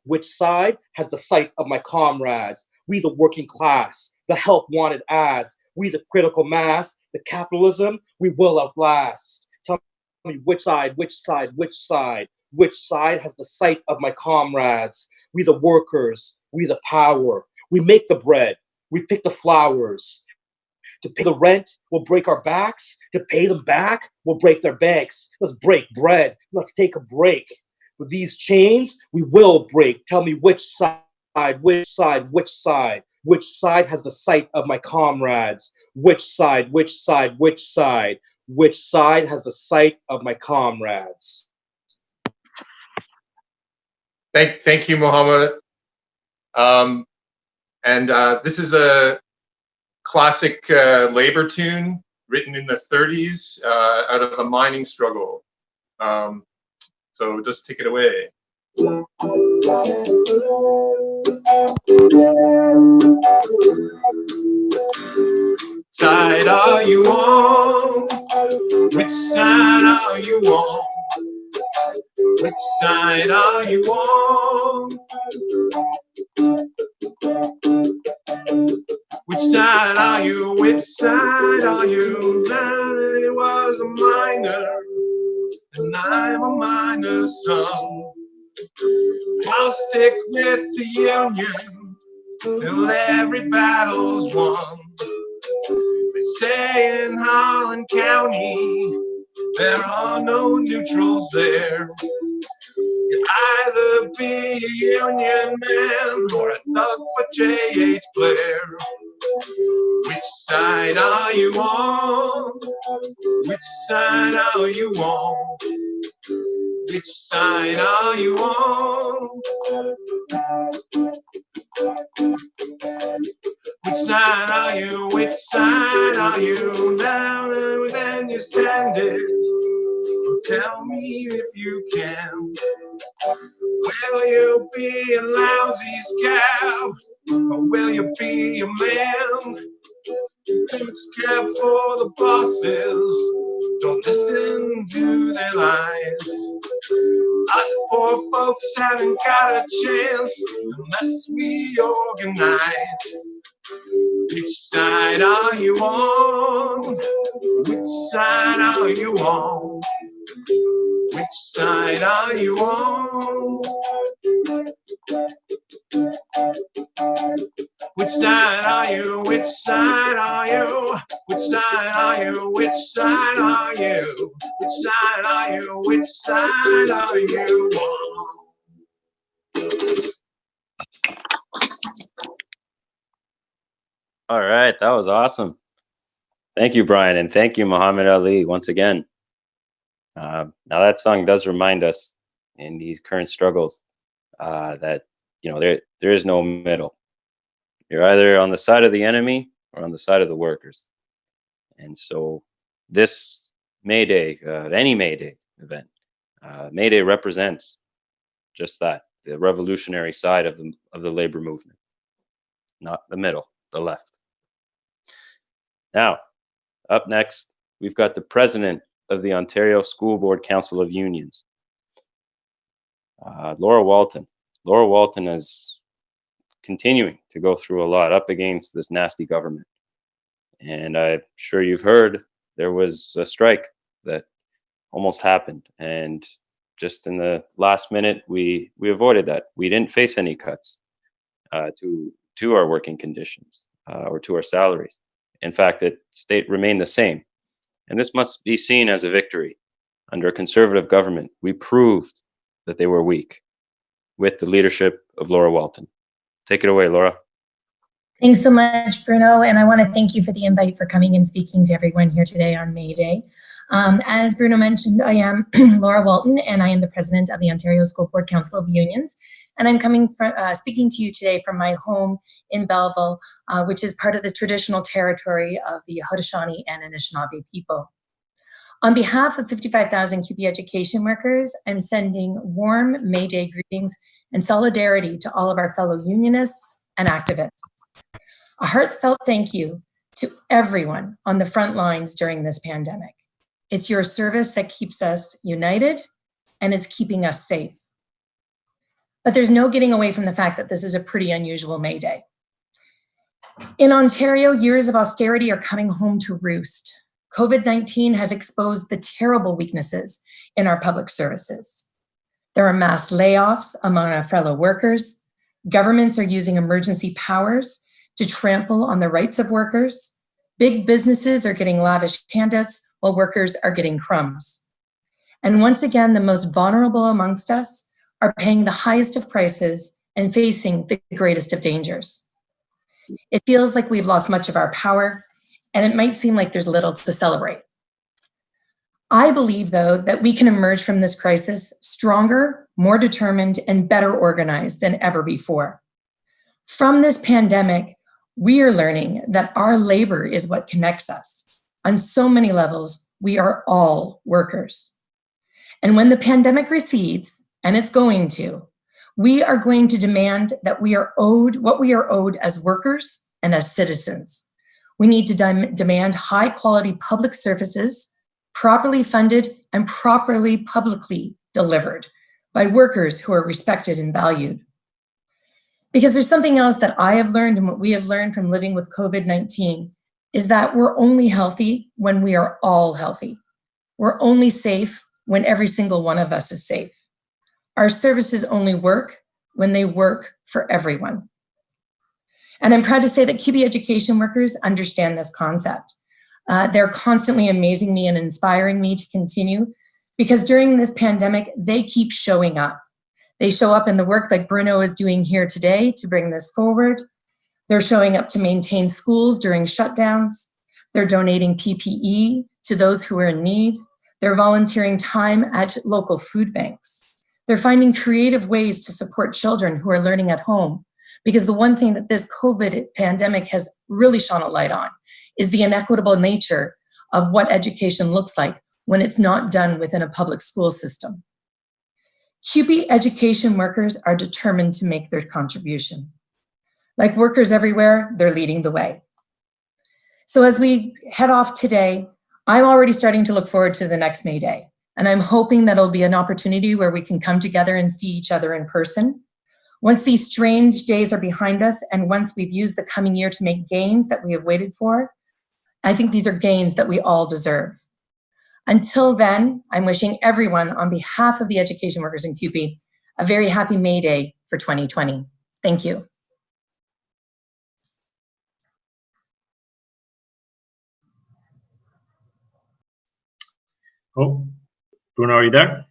Which side has the sight of my comrades? We the working class, the help wanted ads. We the critical mass, the capitalism we will outlast. Tell me which side, which side, which side? Which side has the sight of my comrades? We the workers, we the power. We make the bread, we pick the flowers. To pay the rent, we'll break our backs. To pay them back, we'll break their banks. Let's break bread. Let's take a break. With these chains, we will break. Tell me which side, which side, which side? Which side has the sight of my comrades? Which side, which side, which side? Which side has the sight of my comrades? Thank you, Muhammad. This is a classic labor tune written in the 30s out of a mining struggle. So just take it away. Side are you on? Which side are you on? Which side are you on? Which side are you? Which side are you? Daddy was a miner, and I'm a miner's son. I'll stick with the union till every battle's won. They say in Holland County there are no neutrals there. You'll either be a union man or a thug for J.H. Blair. Which side are you on? Which side are you on? Which side are you on? Which side are you? Which side are you? Now then you stand it. Tell me if you can. Will you be a lousy scab? Or will you be a man? Takes care for the bosses. Don't listen to their lies. Us poor folks haven't got a chance unless we organize. Which side are you on? Which side are you on? Which side are you on? Which side are you? Which side are you? Which side are you? Which side are you? Which side are you? Which side are you on? All right, that was awesome. Thank you, Brian, and thank you, Muhammad Ali, once again. Now that song does remind us in these current struggles that there is no middle. You're either on the side of the enemy or on the side of the workers. And so this May Day, any May Day event, May Day represents just that, the revolutionary side of the labor movement. not the middle, the left. Now, up next, we've got the president of the Ontario School Board Council of Unions, Laura Walton. Laura Walton is continuing to go through a lot up against this nasty government. And I'm sure you've heard there was a strike that almost happened. And just in the last minute, we avoided that. We didn't face any cuts to our working conditions or to our salaries. In fact, it remained the same. And this must be seen as a victory. Under a conservative government, we proved that they were weak with the leadership of Laura Walton. Take it away, Laura. Thanks so much, Bruno, and I want to thank you for the invite for coming and speaking to everyone here today on May Day. As Bruno mentioned, I am Laura Walton, and I am the president of the Ontario School Board Council of Unions, and I'm speaking to you today from my home in Belleville, which is part of the traditional territory of the Haudenosaunee and Anishinaabe people. On behalf of 55,000 QP education workers, I'm sending warm May Day greetings and solidarity to all of our fellow unionists and activists. A heartfelt thank you to everyone on the front lines during this pandemic. It's your service that keeps us united, and it's keeping us safe. But there's no getting away from the fact that this is a pretty unusual May Day. In Ontario, years of austerity are coming home to roost. COVID-19 has exposed the terrible weaknesses in our public services. There are mass layoffs among our fellow workers. Governments are using emergency powers to trample on the rights of workers. Big businesses are getting lavish handouts while workers are getting crumbs. And once again, the most vulnerable amongst us are paying the highest of prices and facing the greatest of dangers. It feels like we've lost much of our power, and it might seem like there's little to celebrate. I believe, though, that we can emerge from this crisis stronger, more determined, and better organized than ever before. From this pandemic, we are learning that our labor is what connects us. On so many levels, we are all workers. And when the pandemic recedes, and it's going to, we are going to demand that we are owed what we are owed as workers and as citizens. We need to demand high quality public services, properly funded and properly publicly delivered by workers who are respected and valued. Because there's something else that I have learned and what we have learned from living with COVID-19 is that we're only healthy when we are all healthy. We're only safe when every single one of us is safe. Our services only work when they work for everyone. And I'm proud to say that QB education workers understand this concept. They're constantly amazing me and inspiring me to continue because during this pandemic, they keep showing up. They show up in the work like Bruno is doing here today to bring this forward. They're showing up to maintain schools during shutdowns. They're donating PPE to those who are in need. They're volunteering time at local food banks. They're finding creative ways to support children who are learning at home. Because the one thing that this COVID pandemic has really shone a light on is the inequitable nature of what education looks like when it's not done within a public school system. QP education workers are determined to make their contribution. Like workers everywhere, they're leading the way. So as we head off today, I'm already starting to look forward to the next May Day. And I'm hoping that it'll be an opportunity where we can come together and see each other in person. Once these strange days are behind us, and once we've used the coming year to make gains that we have waited for, I think these are gains that we all deserve. Until then, I'm wishing everyone on behalf of the education workers in QP a very happy May Day for 2020. Thank you. Oh, Bruno, are you there?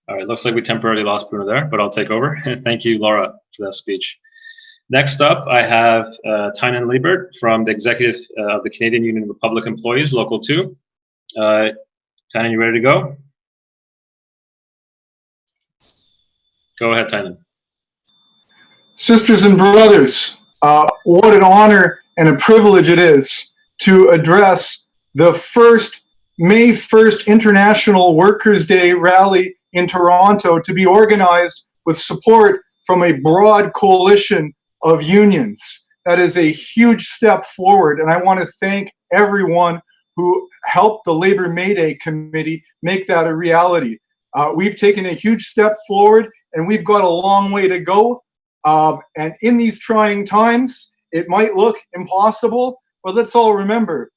All right, looks like we temporarily lost Bruno there, but I'll take over. Thank you, Laura, for that speech. Next up, I have Tynan Liebert from the executive of the Canadian Union of Public Employees, Local 2. Tynan, you ready to go? Go ahead, Tynan. Sisters and brothers, what an honor and a privilege it is to address the first May 1st International Workers' Day rally in Toronto, to be organized with support from a broad coalition of unions. That is a huge step forward, and I want to thank everyone who helped the Labor May Day Committee make that a reality. We've taken a huge step forward, and we've got a long way to go. And in these trying times, it might look impossible, but let's all remember,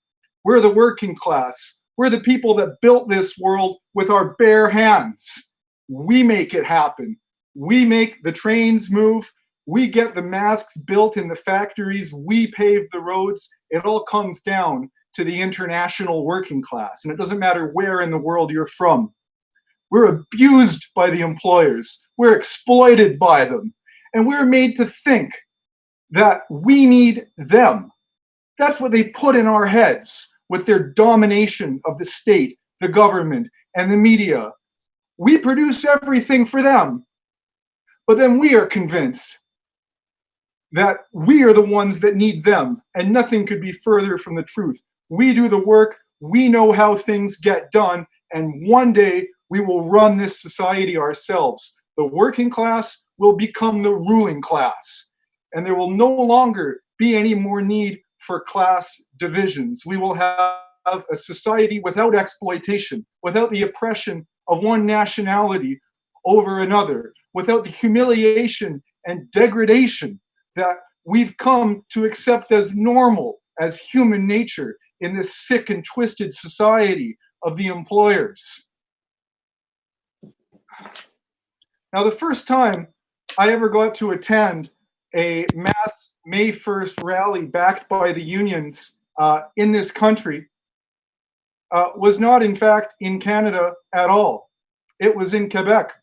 we're the working class. We're the people that built this world with our bare hands. We make it happen. We make the trains move. We get the masks built in the factories. We pave the roads. It all comes down to the international working class. And it doesn't matter where in the world you're from. We're abused by the employers. We're exploited by them. And we're made to think that we need them. That's what they put in our heads with their domination of the state, the government, and the media. We produce everything for them. But then we are convinced that we are the ones that need them, and nothing could be further from the truth. We do the work, we know how things get done, and one day we will run this society ourselves. The working class will become the ruling class, and there will no longer be any more need for class divisions. We will have a society without exploitation, without the oppression of one nationality over another, without the humiliation and degradation that we've come to accept as normal, as human nature in this sick and twisted society of the employers. Now, the first time I ever got to attend a mass May 1st rally backed by the unions in this country was not, in fact, in Canada at all. It was in Quebec.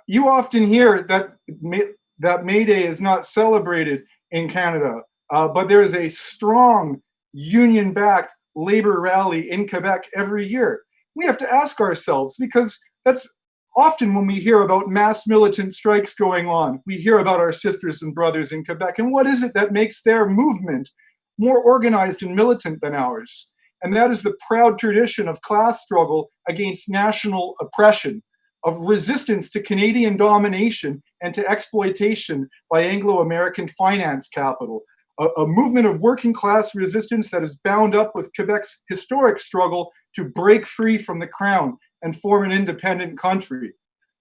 You often hear that May Day is not celebrated in Canada, but there is a strong union-backed labor rally in Quebec every year. We have to ask ourselves, because that's often when we hear about mass militant strikes going on, we hear about our sisters and brothers in Quebec, and what is it that makes their movement more organized and militant than ours? And that is the proud tradition of class struggle against national oppression, of resistance to Canadian domination and to exploitation by Anglo-American finance capital, a movement of working class resistance that is bound up with Quebec's historic struggle to break free from the crown and form an independent country.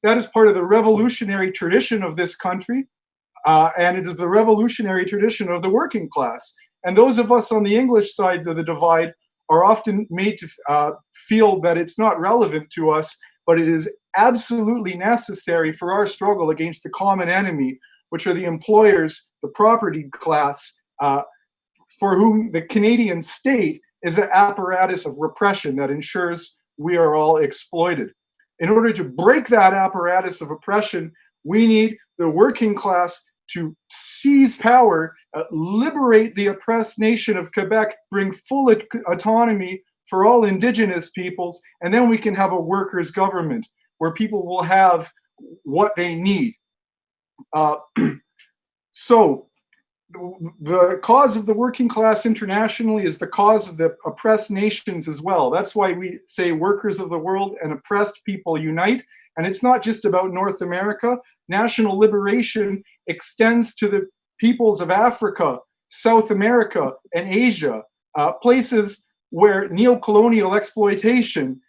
That is part of the revolutionary tradition of this country, and it is the revolutionary tradition of the working class. And those of us on the English side of the divide are often made to feel that it's not relevant to us, but it is absolutely necessary for our struggle against the common enemy, which are the employers, the property class, for whom the Canadian state is an apparatus of repression that ensures we are all exploited. In order to break that apparatus of oppression, we need the working class to seize power, liberate the oppressed nation of Quebec, bring full autonomy for all Indigenous peoples, and then we can have a workers' government where people will have what they need. So the cause of the working class internationally is the cause of the oppressed nations as well. That's why we say workers of the world and oppressed people unite. And it's not just about North America. National liberation extends to the peoples of Africa, South America, and Asia, places where neo-colonial exploitation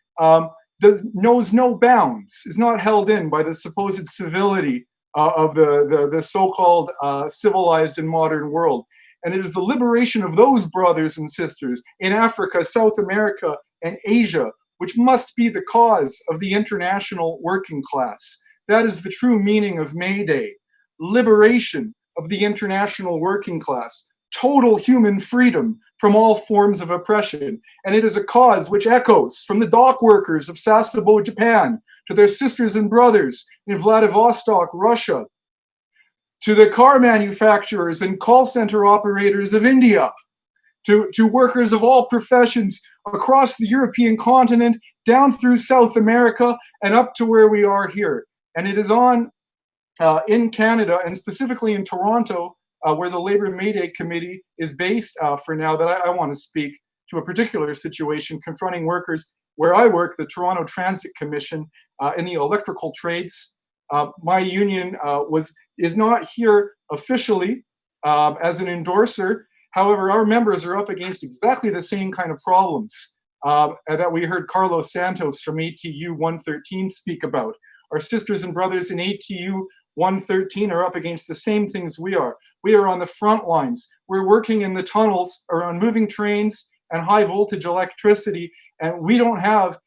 knows no bounds, is not held in by the supposed civility of the so-called civilized and modern world. And it is the liberation of those brothers and sisters in Africa, South America, and Asia, which must be the cause of the international working class. That is the true meaning of May Day. Liberation of the international working class. Total human freedom from all forms of oppression. And it is a cause which echoes from the dock workers of Sasebo, Japan, to their sisters and brothers in Vladivostok, Russia, to the car manufacturers and call center operators of India, to workers of all professions across the European continent, down through South America, and up to where we are here. And it is on in Canada, and specifically in Toronto, where the Labour May Day Committee is based for now, that I want to speak to a particular situation confronting workers where I work, the Toronto Transit Commission, in the electrical trades. my union is not here officially as an endorser. However, our members are up against exactly the same kind of problems that we heard Carlos Santos from ATU 113 speak about. Our sisters and brothers in ATU 113 are up against the same things we are. We are on the front lines. We're working in the tunnels or on moving trains and high voltage electricity, and we don't have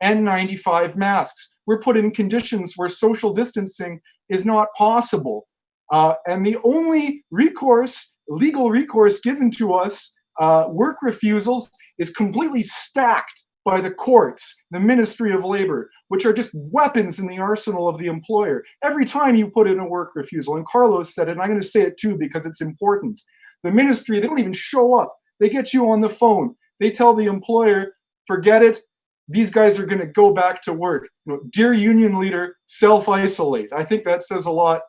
N95 masks. We're put in conditions where social distancing is not possible. And the only recourse, legal recourse given to us, work refusals, is completely stacked by the courts, the Ministry of Labor, which are just weapons in the arsenal of the employer. Every time you put in a work refusal, and Carlos said it, and I'm going to say it too because it's important, the ministry, they don't even show up. They get you on the phone. They tell the employer, forget it, these guys are going to go back to work. Dear union leader, self-isolate. I think that says a lot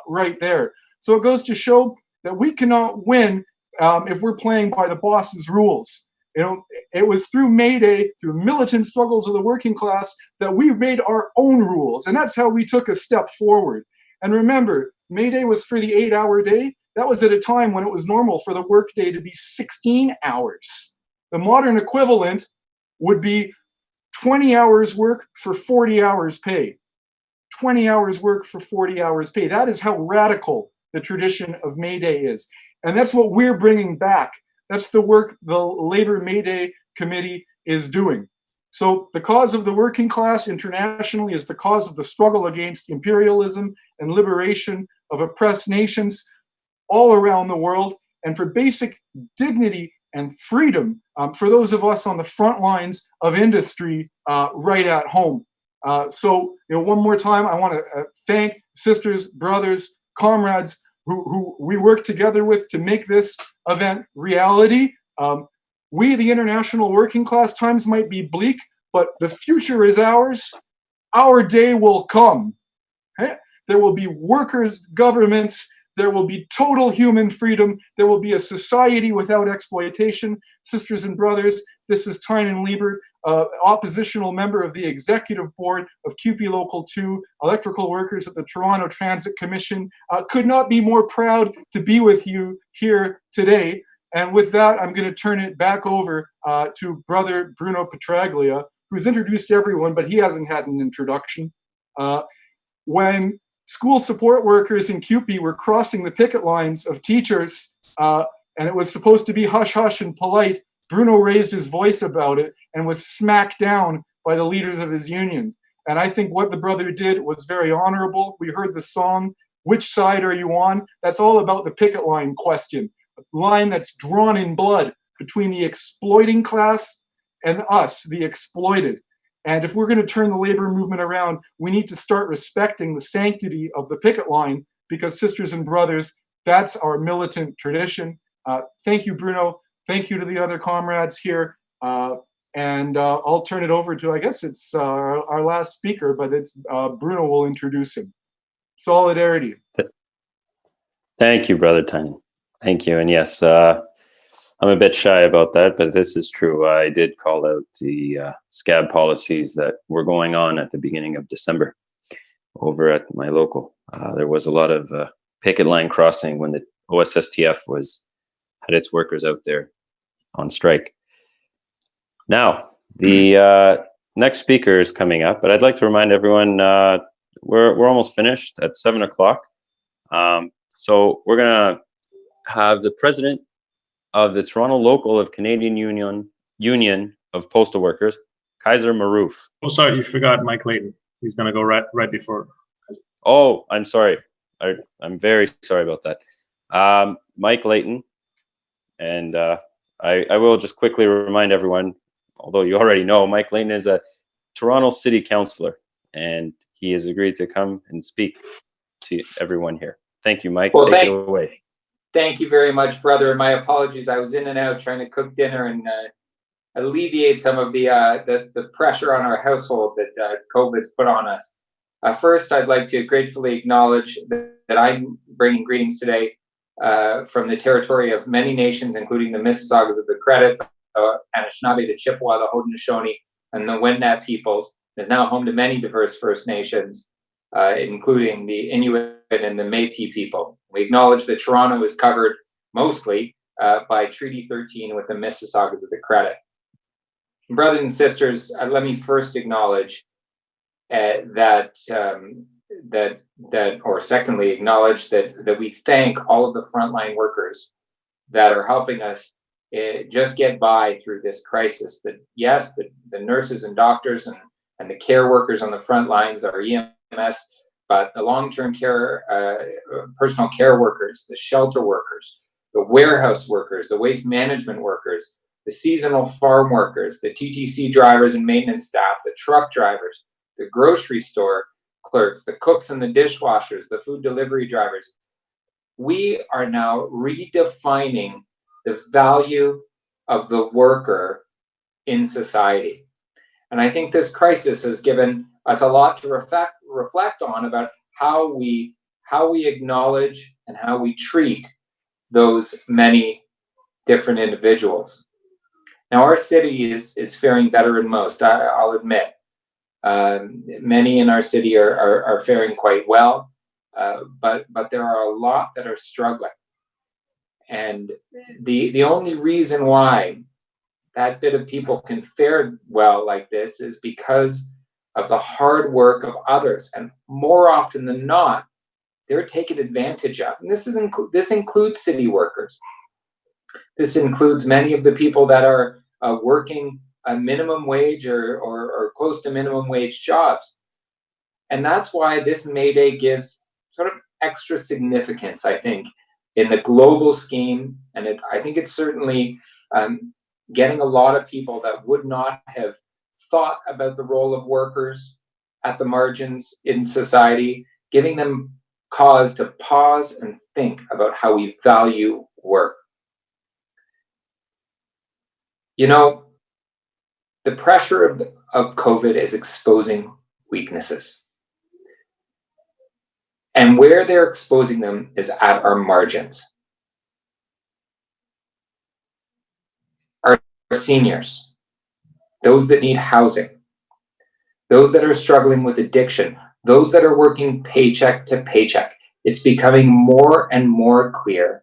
right there. So it goes to show that we cannot win if we're playing by the boss's rules. It was through May Day, through militant struggles of the working class, that we made our own rules. And that's how we took a step forward. And remember, May Day was for the 8-hour day. That was at a time when it was normal for the workday to be 16 hours. The modern equivalent would be 20 hours work for 40 hours pay. 20 hours work for 40 hours pay. That is how radical the tradition of May Day is. And that's what we're bringing back. That's the work the Labor May Day Committee is doing. So the cause of the working class internationally is the cause of the struggle against imperialism and liberation of oppressed nations all around the world, and for basic dignity and freedom for those of us on the front lines of industry right at home. So one more time, I want to thank sisters, brothers, comrades who we work together with to make this event reality. We, the international working class, times might be bleak, but the future is ours. Our day will come. Okay? There will be workers' governments. There will be total human freedom. There will be a society without exploitation. Sisters and brothers, this is Tynan Liebert, oppositional member of the executive board of CUPE Local 2, electrical workers at the Toronto Transit Commission. Could not be more proud to be with you here today. And with that, I'm going to turn it back over to Brother Bruno Petraglia, who's introduced everyone, but he hasn't had an introduction. When school support workers in CUPE were crossing the picket lines of teachers, and it was supposed to be hush-hush and polite, Bruno raised his voice about it and was smacked down by the leaders of his union. And I think what the brother did was very honorable. We heard the song, Which Side Are You On? That's all about the picket line question, a line that's drawn in blood between the exploiting class and us, the exploited. And if we're going to turn the labor movement around, we need to start respecting the sanctity of the picket line, because sisters and brothers, that's our militant tradition. Thank you, Bruno. Thank you to the other comrades here. And I'll turn it over to, I guess it's our last speaker, but it's Bruno will introduce him. Solidarity. Thank you, Brother Tynan. Thank you. And yes, I'm a bit shy about that, but this is true. I did call out the scab policies that were going on at the beginning of December over at my local. There was a lot of picket line crossing when the OSSTF had its workers out there on strike. Now, the next speaker is coming up, but I'd like to remind everyone we're almost finished at 7 o'clock. So we're going to have the president of the Toronto Local of Canadian Union of Postal Workers, Kaiser Maroof. Oh, sorry, you forgot Mike Layton. He's going to go right before. Oh, I'm sorry. I'm very sorry about that. Mike Layton, and I will just quickly remind everyone, although you already know, Mike Layton is a Toronto City Councillor, and he has agreed to come and speak to everyone here. Thank you, Mike. Well, take it away. Thank you very much, brother. And my apologies. I was in and out trying to cook dinner and alleviate some of the pressure on our household that COVID's put on us. First, I'd like to gratefully acknowledge that I'm bringing greetings today from the territory of many nations, including the Mississaugas of the Credit, Anishinaabe, the Chippewa, the Haudenosaunee, and the Wendat peoples. It is now home to many diverse First Nations. including the Inuit and the Métis people. We acknowledge that Toronto is covered mostly by Treaty 13 with the Mississaugas of the Credit. Brothers and sisters, let me first acknowledge secondly, acknowledge that we thank all of the frontline workers that are helping us just get by through this crisis. That yes, the nurses and doctors and the care workers on the front lines, our EMS, but the long-term care, personal care workers, the shelter workers, the warehouse workers, the waste management workers, the seasonal farm workers, the TTC drivers and maintenance staff, the truck drivers, the grocery store clerks, the cooks and the dishwashers, the food delivery drivers. We are now redefining the value of the worker in society. And I think this crisis has given us a lot to reflect on about how we acknowledge and how we treat those many different individuals. Now, our city is faring better than most, I'll admit. Many in our city are faring quite well, but there are a lot that are struggling. And the only reason why that bit of people can fare well like this is because of the hard work of others. And more often than not, they're taken advantage of. And this includes city workers. This includes many of the people that are working a minimum wage or close to minimum wage jobs. And that's why this May Day gives sort of extra significance, I think, in the global scheme. And I think it's certainly getting a lot of people that would not have thought about the role of workers at the margins in society, giving them cause to pause and think about how we value work. You know, the pressure of COVID is exposing weaknesses. And where they're exposing them is at our margins. Our seniors, those that need housing, those that are struggling with addiction, those that are working paycheck to paycheck. It's becoming more and more clear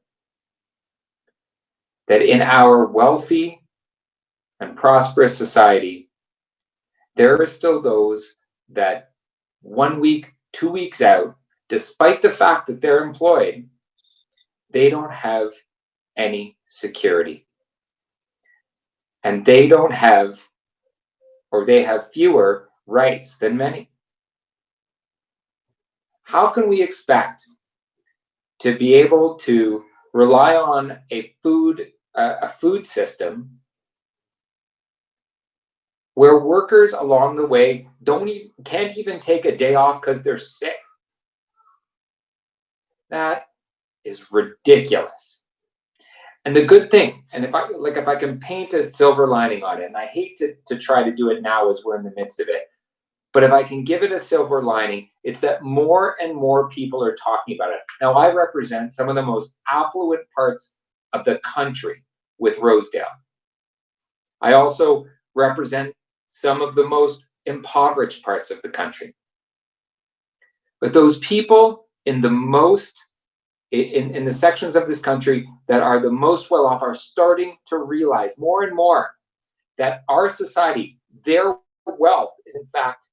that in our wealthy and prosperous society, there are still those that 1 week, 2 weeks out, despite the fact that they're employed, they don't have any security. And they don't have, or they have fewer rights than many. How can we expect to be able to rely on a food system where workers along the way can't even take a day off because they're sick? That is ridiculous. And the good thing, and if I can paint a silver lining on it, and I hate to try to do it now as we're in the midst of it, but if I can give it a silver lining, it's that more and more people are talking about it. Now, I represent some of the most affluent parts of the country with Rosedale. I also represent some of the most impoverished parts of the country. But those people in the sections of this country that are the most well off are starting to realize more and more that our society, their wealth is in fact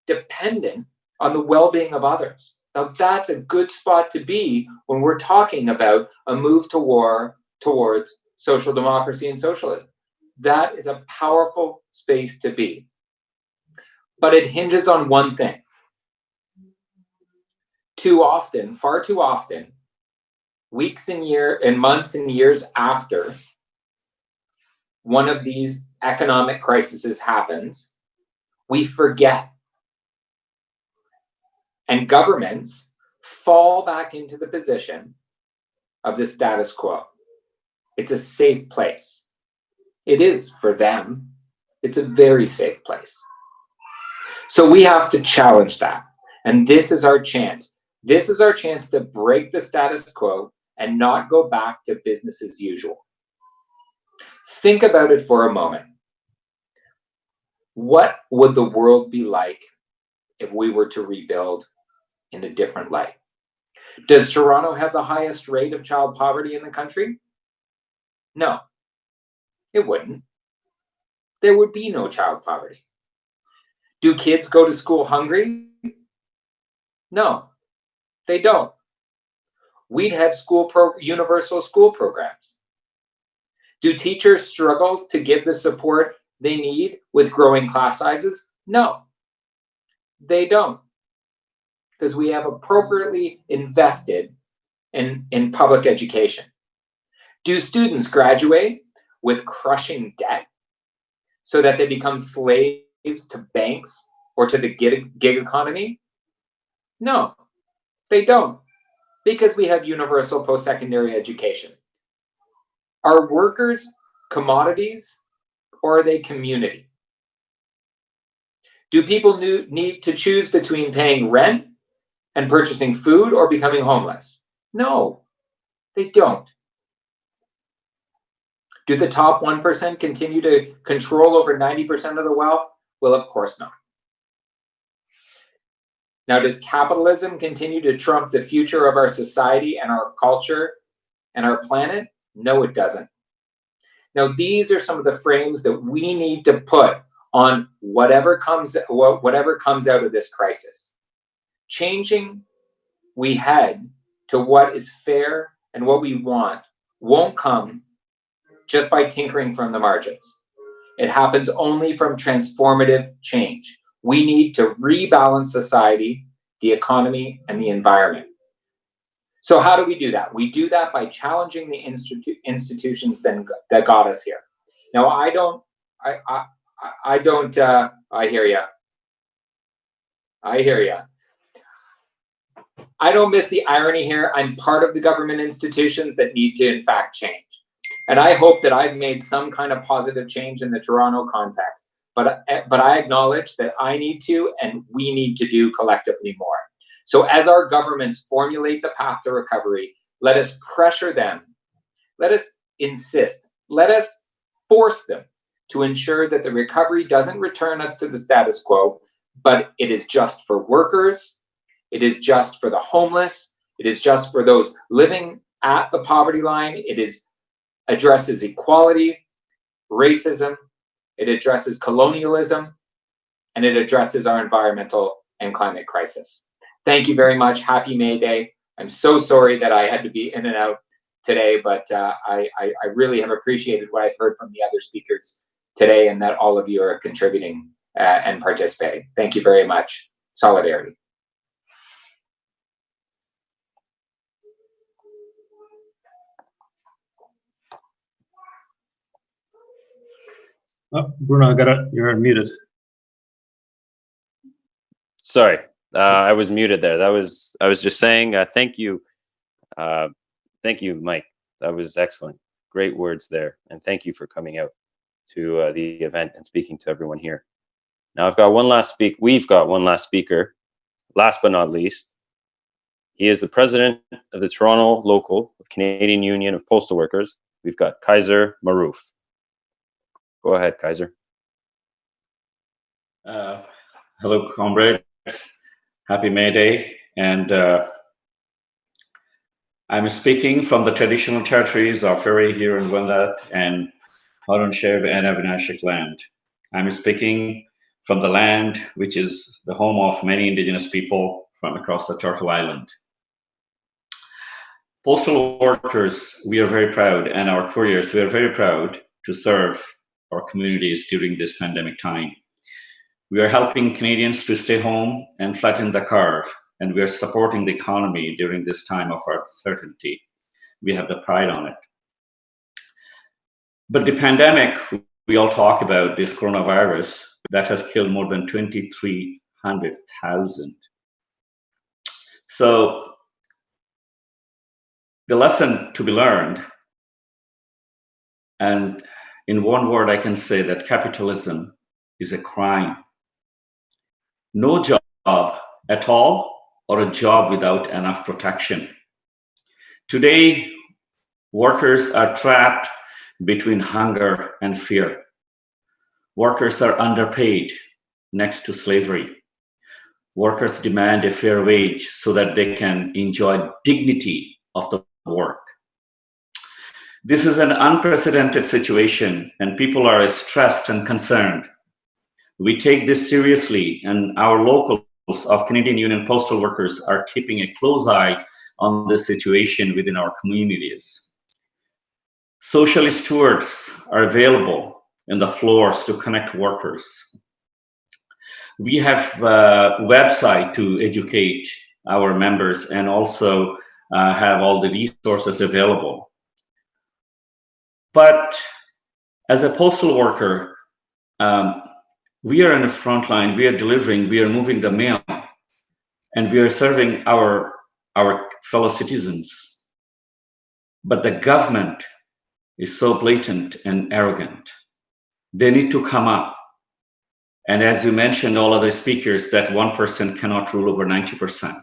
dependent on the well-being of others. Now, that's a good spot to be when we're talking about a move towards social democracy and socialism. That is a powerful space to be. But it hinges on one thing. Too often, far too often, weeks and months and years after one of these economic crises happens, we forget. And governments fall back into the position of the status quo. It's a safe place. It is for them. It's a very safe place. So we have to challenge that. And this is our chance. This is our chance to break the status quo and not go back to business as usual. Think about it for a moment. What would the world be like if we were to rebuild in a different light. Does Toronto have the highest rate of child poverty in the country? No, it wouldn't. There would be no child poverty. Do kids go to school hungry? No, they don't. We'd have universal school programs. Do teachers struggle to give the support they need with growing class sizes? No, they don't. Because we have appropriately invested in public education. Do students graduate with crushing debt so that they become slaves to banks or to the gig economy? No, they don't, because we have universal post-secondary education. Are workers commodities or are they community? Do people need to choose between paying rent and purchasing food or becoming homeless? No, they don't. Do the top 1% continue to control over 90% of the wealth? Well, of course not. Now, does capitalism continue to trump the future of our society and our culture and our planet? No, it doesn't. Now, these are some of the frames that we need to put on whatever comes out of this crisis. Changing we head to what is fair and what we want won't come just by tinkering from the margins. It happens only from transformative change. We need to rebalance society, the economy, and the environment. So how do we do that? We do that by challenging the institutions that got us here. Now, I hear you. I don't miss the irony here. I'm part of the government institutions that need to, in fact, change. And I hope that I've made some kind of positive change in the Toronto context. But I acknowledge that I need to, and we need to do collectively more. So as our governments formulate the path to recovery, let us pressure them. Let us insist. Let us force them to ensure that the recovery doesn't return us to the status quo, but it is just for workers. It is just for the homeless. It is just for those living at the poverty line. It addresses equality, racism. It addresses colonialism, and it addresses our environmental and climate crisis. Thank you very much. Happy May Day. I'm so sorry that I had to be in and out today, but I really have appreciated what I've heard from the other speakers today, and that all of you are contributing and participating. Thank you very much. Solidarity. Oh, Bruno, you're muted. Sorry, I was muted there. I was just saying thank you, Mike. That was excellent. Great words there, and thank you for coming out to the event and speaking to everyone here. Now we've got one last speaker. Last but not least, he is the president of the Toronto Local of Canadian Union of Postal Workers. We've got Kaiser Maroof. Go ahead, Kaiser. Hello, comrades. Happy May Day. And I'm speaking from the traditional territories of Erie, Huron, Wendat, and Haudenosaunee and Abenaki land. I'm speaking from the land which is the home of many Indigenous people from across the Turtle Island. Postal workers, we are very proud, and our couriers, we are very proud to serve our communities during this pandemic time. We are helping Canadians to stay home and flatten the curve, and we are supporting the economy during this time of uncertainty. We have the pride on it. But the pandemic, we all talk about this coronavirus that has killed more than 2,300,000. So the lesson to be learned, and in one word, I can say that capitalism is a crime. No job at all, or a job without enough protection. Today, workers are trapped between hunger and fear. Workers are underpaid next to slavery. Workers demand a fair wage so that they can enjoy dignity of the work. This is an unprecedented situation, and people are stressed and concerned. We take this seriously, and our locals of Canadian Union Postal Workers are keeping a close eye on this situation within our communities. Socialist stewards are available in the floors to connect workers. We have a website to educate our members and also have all the resources available. But as a postal worker, we are in the front line, we are delivering, we are moving the mail, and we are serving our fellow citizens. But the government is so blatant and arrogant. They need to come up. And as you mentioned, all other speakers, that 1% cannot rule over 90%.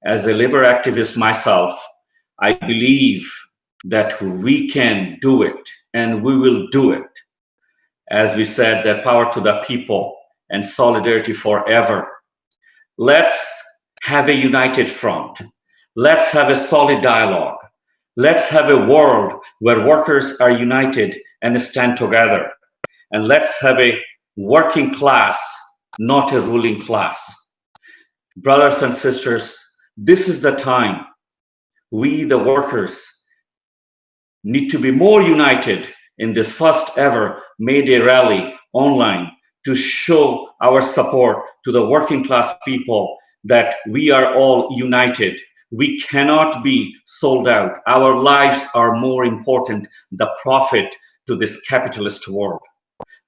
As a labor activist myself, I believe that we can do it, and we will do it. As we said, that power to the people and solidarity forever. Let's have a united front. Let's have a solid dialogue. Let's have a world where workers are united and stand together. And let's have a working class, not a ruling class. Brothers and sisters, this is the time. We, the workers, need to be more united in this first ever May Day rally online to show our support to the working class people that we are all united. We cannot be sold out. Our lives are more important than the profit to this capitalist world.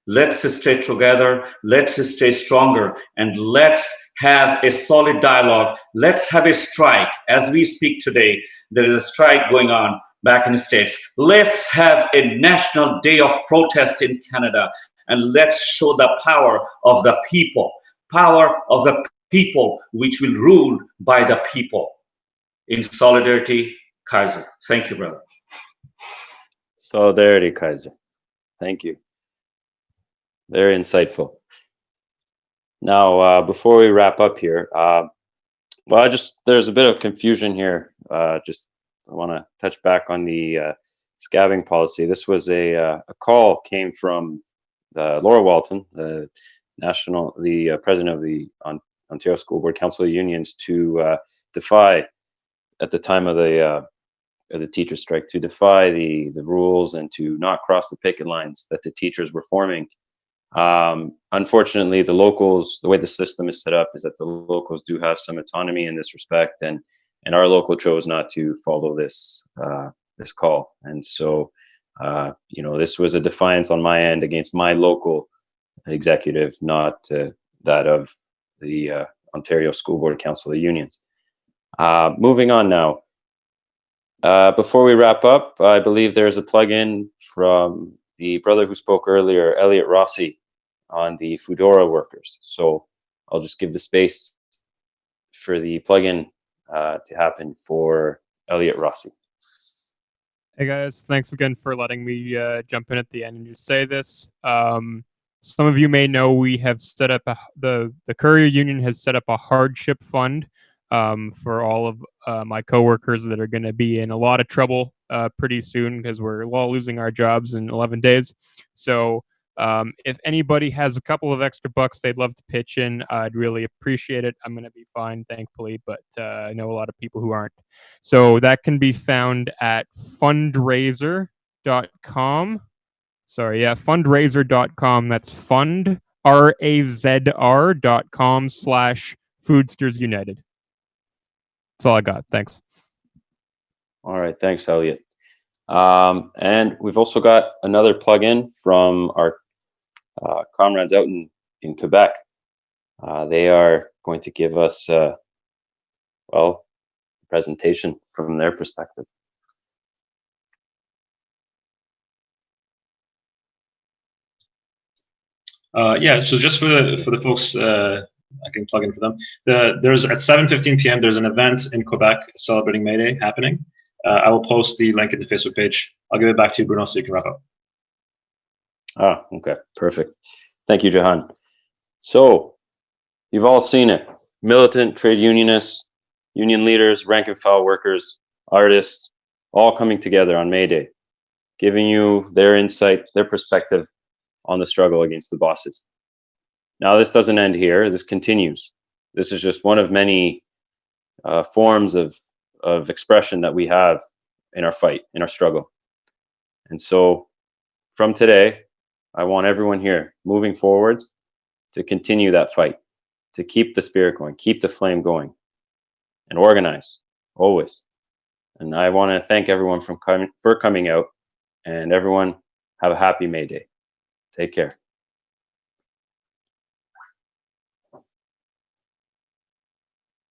Let's stay together, let's stay stronger, and let's have a solid dialogue. Let's have a strike. As we speak today, there is a strike going on back in the States. Let's have a national day of protest in Canada, and let's show the power of the people which will rule by the people. In solidarity, Kaiser. Thank you, brother. Solidarity, Kaiser. Thank you. Very insightful. Now, before we wrap up here, there's a bit of confusion here. I want to touch back on the scabbing policy. This was a call came from Laura Walton, the president of the Ontario School Board Council of Unions, to defy, at the time of the teacher strike, to defy the rules and to not cross the picket lines that the teachers were forming. Unfortunately, the locals, the way the system is set up is that the locals do have some autonomy in this respect, and our local chose not to follow this call. And so, this was a defiance on my end against my local executive, not that of the Ontario School Board Council of Unions. Moving on now. Before we wrap up, I believe there's a plug-in from the brother who spoke earlier, Elliot Rossi, on the Foodora workers. So I'll just give the space for the plug-in to happen for Elliot Rossi. Hey guys, thanks again for letting me jump in at the end and just say this. Some of you may know we have set up the Courier Union has set up a hardship fund for all of my coworkers that are going to be in a lot of trouble pretty soon because we're all losing our jobs in 11 days. So if anybody has a couple of extra bucks they'd love to pitch in, I'd really appreciate it. I'm going to be fine, thankfully, but I know a lot of people who aren't. So that can be found at fundraiser.com. Fundraiser.com. That's fund, RAZR.com/Foodsters United. That's all I got. Thanks. All right. Thanks, Elliot. And we've also got another plug-in from our comrades out in Quebec. They are going to give us, a presentation from their perspective. So just for the folks, I can plug in for them. There's at 7:15 p.m. there's an event in Quebec celebrating May Day happening. I will post the link in the Facebook page. I'll give it back to you, Bruno, so you can wrap up. Okay, perfect. Thank you, Jahan. So you've all seen it. militant trade unionists, union leaders, rank and file workers, artists, all coming together on May Day, giving you their insight, their perspective on the struggle against the bosses. Now, this doesn't end here. This continues. This is just one of many forms of expression that we have in our fight, in our struggle. And so from today, I want everyone here moving forward to continue that fight, to keep the spirit going, keep the flame going, and organize, always. And I want to thank everyone for coming out, and everyone have a happy May Day. Take care.